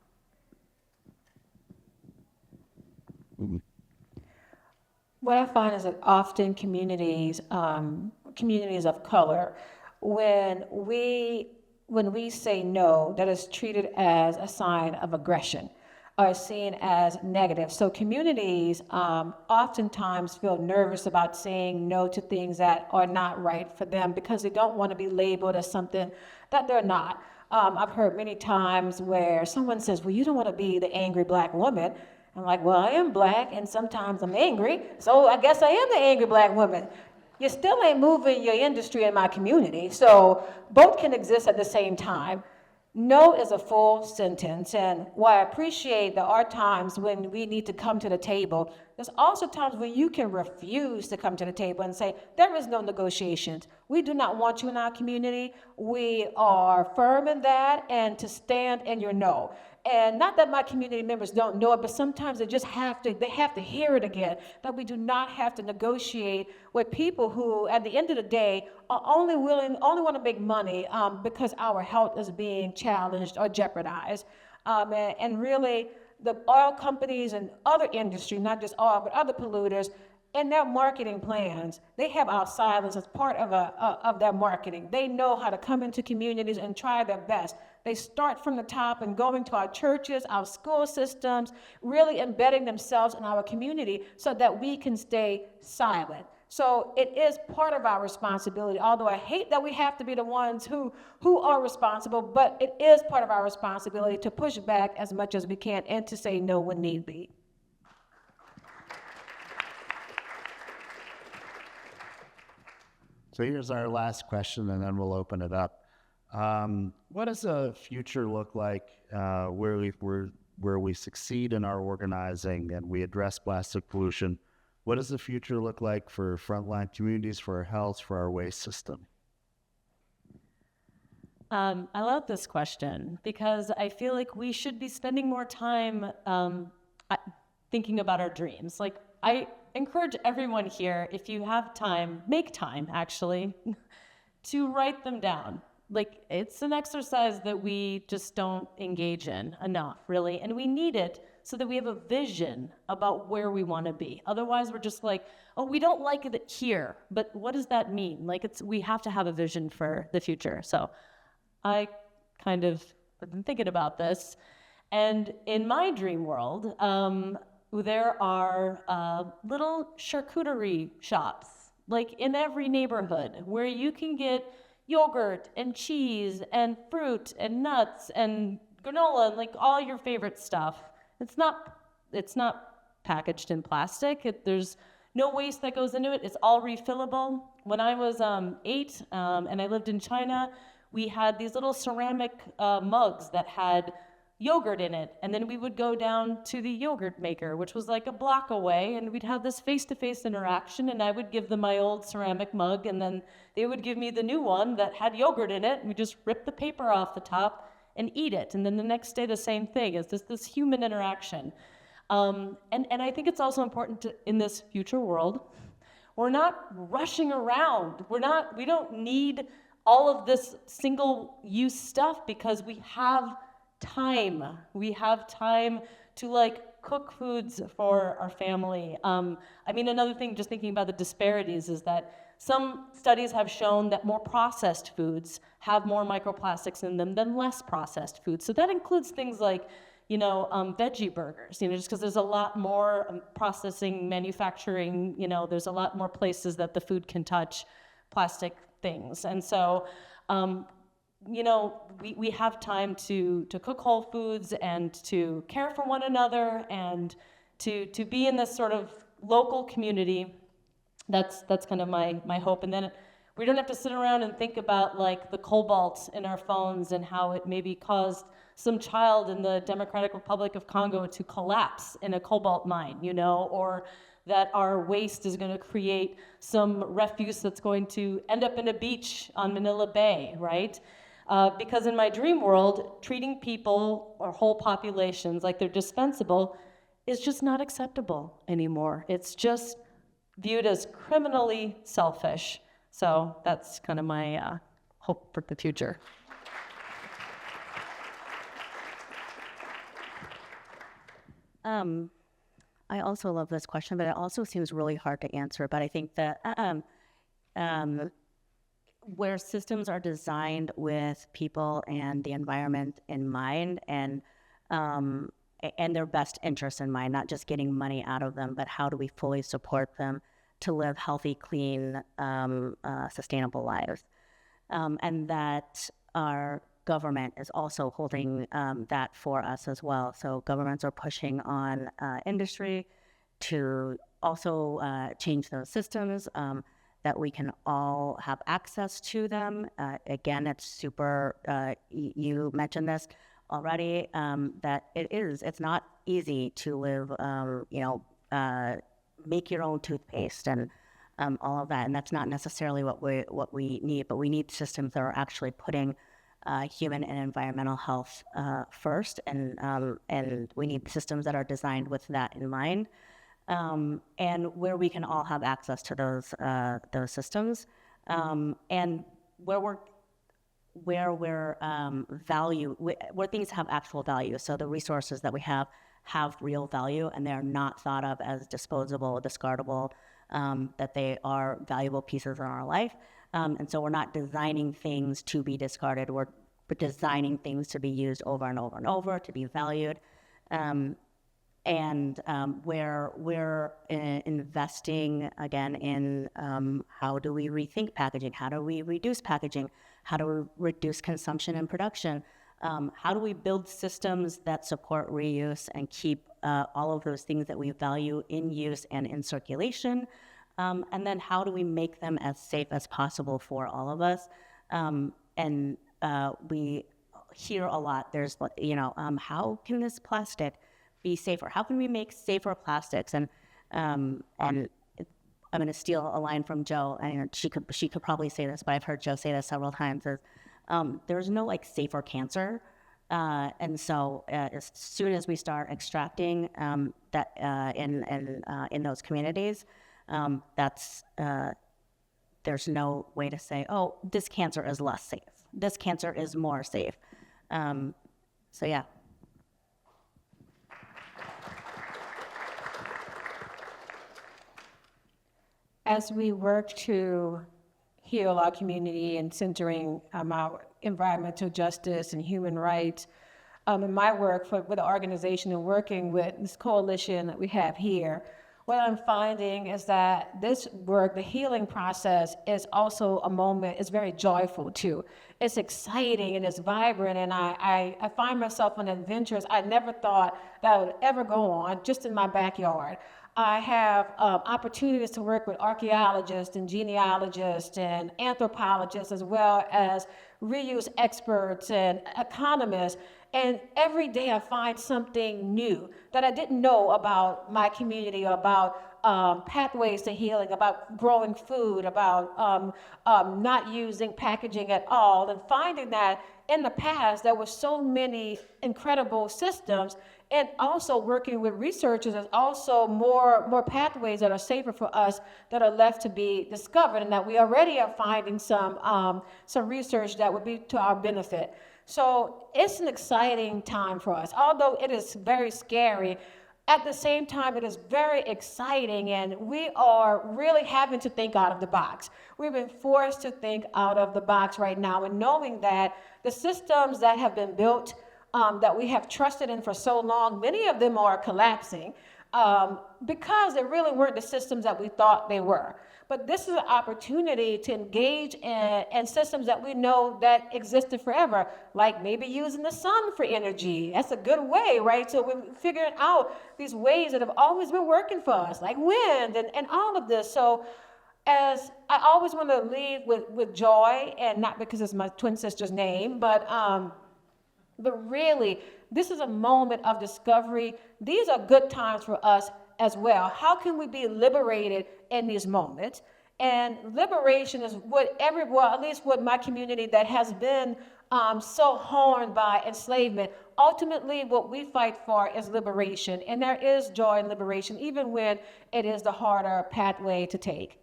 Speaker 2: What I find is that often communities of color, when we say no, that is treated as a sign of aggression or seen as negative. So communities oftentimes feel nervous about saying no to things that are not right for them because they don't want to be labeled as something that they're not. I've heard many times where someone says, well, you don't want to be the angry Black woman. I'm like, well, I am Black and sometimes I'm angry, so I guess I am the angry Black woman. You still ain't moving your industry in my community, so both can exist at the same time. No is a full sentence, and while I appreciate there are times when we need to come to the table, there's also times when you can refuse to come to the table and say, there is no negotiations. We do not want you in our community. We are firm in that, and to stand in your no. And not that my community members don't know it, but sometimes they have to hear it again, that we do not have to negotiate with people who, at the end of the day, are only want to make money because our health is being challenged or jeopardized. And really, the oil companies and other industry, not just oil, but other polluters, in their marketing plans, they have our silence as part of their marketing. They know how to come into communities and try their best. They start from the top and going to our churches, our school systems, really embedding themselves in our community so that we can stay silent. So it is part of our responsibility, although I hate that we have to be the ones who are responsible, but it is part of our responsibility to push back as much as we can and to say no when need be.
Speaker 4: So here's our last question, and then we'll open it up. What does a future look like where we succeed in our organizing and we address plastic pollution? What does the future look like for frontline communities, for our health, for our waste system?
Speaker 6: I love this question because I feel like we should be spending more time thinking about our dreams. Like, I encourage everyone here, if you have time, make time actually, to write them down. Like, it's an exercise that we just don't engage in enough, really, and we need it so that we have a vision about where we want to be. Otherwise, we're just like, oh, we don't like it here, but what does that mean? Like, we have to have a vision for the future. So I kind of have been thinking about this, and in my dream world, there are little charcuterie shops, like in every neighborhood, where you can get yogurt and cheese and fruit and nuts and granola and like all your favorite stuff. It's not packaged in plastic. There's no waste that goes into it. It's all refillable. When I was 8 and I lived in China, we had these little ceramic mugs that had yogurt in it. And then we would go down to the yogurt maker, which was like a block away, and we'd have this face-to-face interaction, and I would give them my old ceramic mug, and then they would give me the new one that had yogurt in it, and we just rip the paper off the top and eat it. And then the next day, the same thing. It's this human interaction. And I think it's also important to, in this future world, we're not rushing around. We don't need all of this single-use stuff because we have time. We have time to like cook foods for our family. I mean, another thing, just thinking about the disparities, is that some studies have shown that more processed foods have more microplastics in them than less processed foods. So that includes things like, veggie burgers, just because there's a lot more processing, manufacturing, there's a lot more places that the food can touch plastic things. And so, we have time to cook whole foods and to care for one another and to be in this sort of local community. That's kind of my hope. And then we don't have to sit around and think about like the cobalt in our phones and how it maybe caused some child in the Democratic Republic of Congo to collapse in a cobalt mine, or that our waste is going to create some refuse that's going to end up in a beach on Manila Bay, right? Because in my dream world, treating people or whole populations like they're dispensable is just not acceptable anymore. It's just viewed as criminally selfish. So that's kind of my hope for the future.
Speaker 5: I also love this question, but it also seems really hard to answer. But I think that where systems are designed with people and the environment in mind, and their best interests in mind, not just getting money out of them, but how do we fully support them to live healthy, clean, sustainable lives, and that our government is also holding that for us as well. So governments are pushing on industry to also change those systems, that we can all have access to them. Again, it's super, you mentioned this already, that it's not easy to live, make your own toothpaste and all of that. And that's not necessarily what we need, but we need systems that are actually putting human and environmental health first, and we need systems that are designed with that in mind, and where we can all have access to those systems, and where things have actual value. So the resources that we have real value, and they're not thought of as disposable, discardable, that they are valuable pieces in our life. And so we're not designing things to be discarded. We're designing things to be used over and over and over, to be valued. Where we're investing, again, in how do we rethink packaging? How do we reduce packaging? How do we reduce consumption and production? How do we build systems that support reuse and keep all of those things that we value in use and in circulation? And then how do we make them as safe as possible for all of us? We hear a lot, there's, how can this plastic be safer? How can we make safer plastics? And I'm going to steal a line from Jo, and she could probably say this, but I've heard Jo say this several times, is there's no safer cancer. And so as soon as we start extracting that in those communities, there's no way to say, oh, this cancer is less safe. This cancer is more safe. So yeah.
Speaker 2: As we work to heal our community and centering our environmental justice and human rights, in my work with the organization and working with this coalition that we have here, what I'm finding is that this work, the healing process, is also a moment, it's very joyful too. it's exciting and it's vibrant, and I find myself on adventures I never thought that I would ever go on, just in my backyard. I have opportunities to work with archaeologists and genealogists and anthropologists, as well as reuse experts and economists. And every day I find something new that I didn't know about my community, about pathways to healing, about growing food, about not using packaging at all, and finding that in the past there were so many incredible systems, and also working with researchers, there's also more pathways that are safer for us that are left to be discovered, and that we already are finding some research that would be to our benefit. So it's an exciting time for us, although it is very scary. At the same time, it is very exciting, and we are really having to think out of the box. We've been forced to think out of the box right now, and knowing that the systems that have been built, that we have trusted in for so long, many of them are collapsing because they really weren't the systems that we thought they were. But this is an opportunity to engage in systems that we know that existed forever, like maybe using the sun for energy. That's a good way, right? So we're figuring out these ways that have always been working for us, like wind and all of this. So as I always want to leave with joy, and not because it's my twin sister's name, but really, this is a moment of discovery. These are good times for us as well. How can we be liberated in these moments? And liberation is at least what my community that has been so harmed by enslavement, ultimately what we fight for is liberation. And there is joy in liberation, even when it is the harder pathway to take.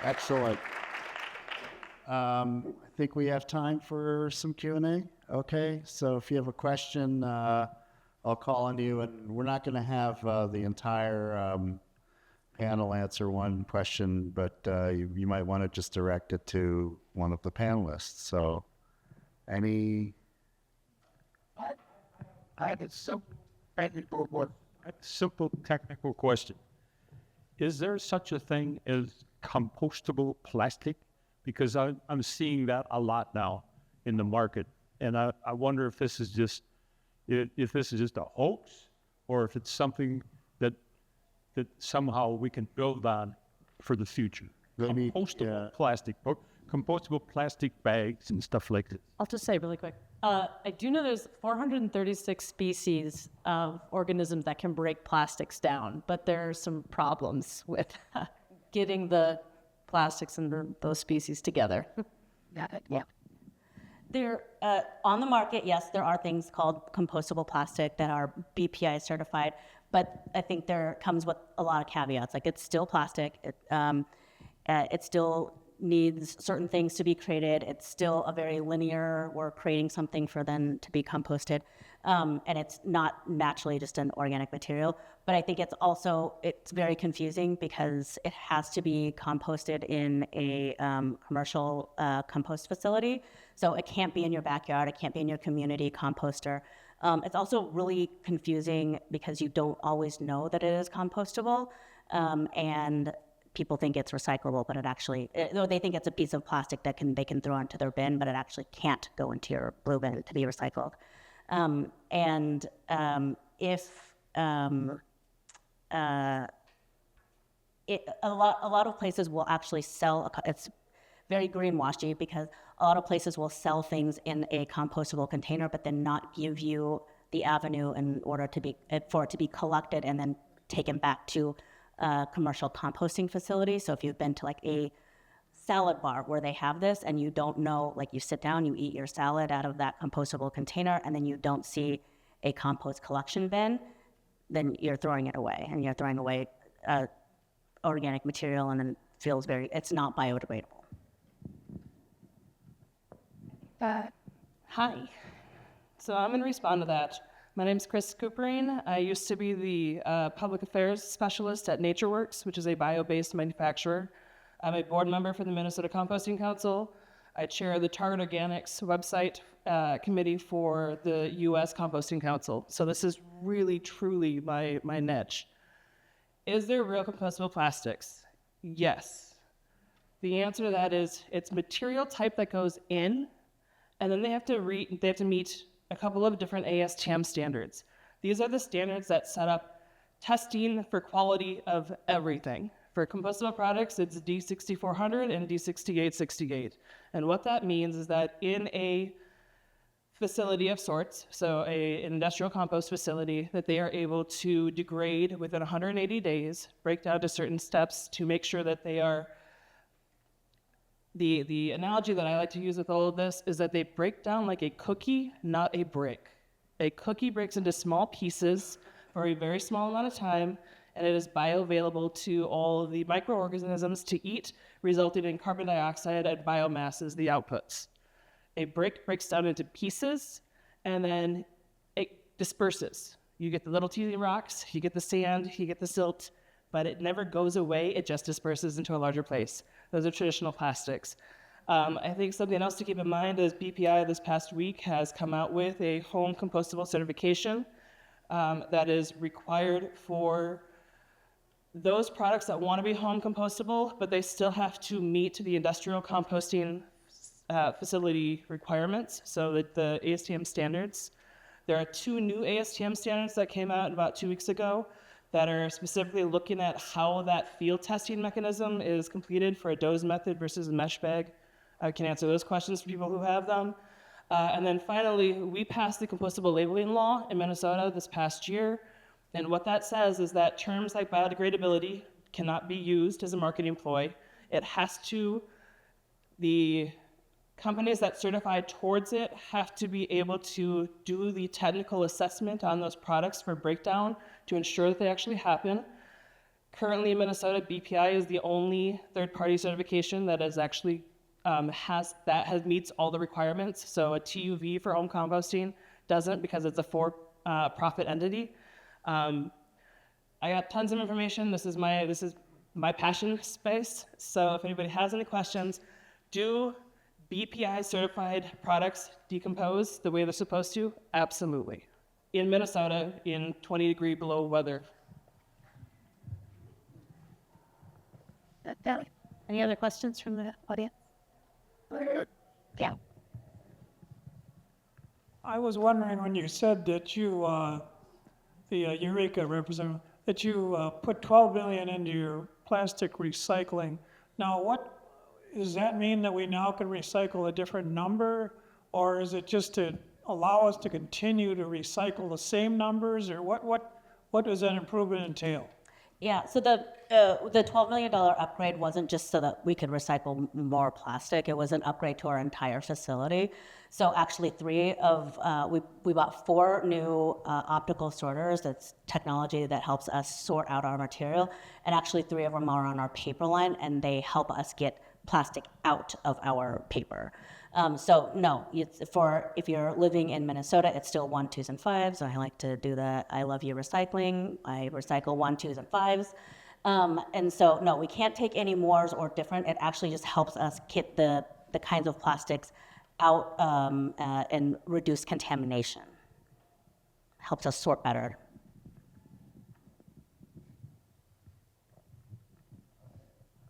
Speaker 4: Excellent. I think we have time for some Q&A. Okay, so if you have a question, I'll call on you, and we're not going to have the entire panel answer one question, but you might want to just direct it to one of the panelists. So, any?
Speaker 7: I had a simple technical question. Is there such a thing as compostable plastic? Because I'm seeing that a lot now in the market, and I wonder if this is just a hoax, or if it's something that somehow we can build on for the future.
Speaker 4: Maybe,
Speaker 7: Compostable plastic bags and stuff like this.
Speaker 6: I'll just say really quick. I do know there's 436 species of organisms that can break plastics down, but there are some problems with getting the plastics and those species together.
Speaker 5: Yeah. There, on the market, yes, there are things called compostable plastic that are BPI certified, but I think there comes with a lot of caveats. Like, it's still plastic. It still needs certain things to be created. It's still a very linear, we're creating something for then to be composted. And it's not naturally just an organic material. But I think it's very confusing because it has to be composted in a commercial compost facility. So it can't be in your backyard, it can't be in your community composter. It's also really confusing because you don't always know that it is compostable. And people think it's recyclable, but they think it's a piece of plastic that they can throw into their bin, but it actually can't go into your blue bin to be recycled. A lot of places will actually sell, it's very greenwashy because a lot of places will sell things in a compostable container, but then not give you the avenue in order for it to be collected and then taken back to a commercial composting facility. So if you've been to like a salad bar where they have this and you don't know, like you sit down, you eat your salad out of that compostable container, and then you don't see a compost collection bin, then you're throwing it away, and you're throwing away organic material, and then it's not biodegradable.
Speaker 6: Hi. So I'm going to respond to that. My name's Chris Cooperine. I used to be the public affairs specialist at NatureWorks, which is a bio-based manufacturer. I'm a board member for the Minnesota Composting Council. I chair the Target Organics website committee for the U.S. Composting Council. So this is really, truly my niche. Is there real compostable plastics?
Speaker 8: Yes. The answer to that is it's material type that goes in, and then they have to meet a couple of different ASTM standards. These are the standards that set up testing for quality of everything. For compostable products, it's D6400 and D6868. And what that means is that in a facility of sorts, so an industrial compost facility, that they are able to degrade within 180 days, break down to certain steps to make sure that they are, the analogy that I like to use with all of this is that they break down like a cookie, not a brick. A cookie breaks into small pieces for a very small amount of time, and it is bioavailable to all of the microorganisms to eat, resulting in carbon dioxide and biomass as the outputs. A brick breaks down into pieces, and then it disperses. You get the little teeny rocks, you get the sand, you get the silt, but it never goes away, it just disperses into a larger place. Those are traditional plastics. I think something else to keep in mind is BPI this past week has come out with a home compostable certification that is required for those products that want to be home compostable, but they still have to meet the industrial composting facility requirements, so that the ASTM standards. There are 2 new ASTM standards that came out about 2 weeks ago that are specifically looking at how that field testing mechanism is completed for a dose method versus a mesh bag. I can answer those questions for people who have them. And then finally, we passed the compostable labeling law in Minnesota this past year. And what that says is that terms like biodegradability cannot be used as a marketing ploy. It has to, the companies that certify towards it have to be able to do the technical assessment on those products for breakdown to ensure that they actually happen. Currently in Minnesota, BPI is the only third-party certification that is actually meets all the requirements. So a TUV for home composting doesn't, because it's a for-profit entity. I got tons of information. This is my passion space. So if anybody has any questions, do BPI certified products decompose the way they're supposed to? Absolutely. In Minnesota, in 20-degree below weather.
Speaker 5: Any other questions from the audience? Yeah.
Speaker 9: I was wondering when you said that you, the Eureka representative, that you put 12 million into your plastic recycling. Now, what does that mean, that we now can recycle a different number, or is it just to allow us to continue to recycle the same numbers, or what does that improvement entail?
Speaker 5: Yeah, so the $12 million upgrade wasn't just so that we could recycle more plastic. It was an upgrade to our entire facility. So actually we bought 4 new optical sorters. That's technology that helps us sort out our material. And actually 3 of them are on our paper line, and they help us get plastic out of our paper. So no, if you're living in Minnesota, it's still 1, 2s, and 5s. And I like to do that. I love you recycling. I recycle 1, 2s, and 5s. And so no, we can't take any mores or different. It actually just helps us get the kinds of plastics out and reduce contamination. Helps us sort better.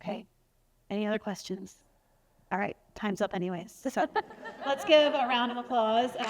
Speaker 5: Okay. Any other questions? All right, time's up anyways. So let's give a round of applause. And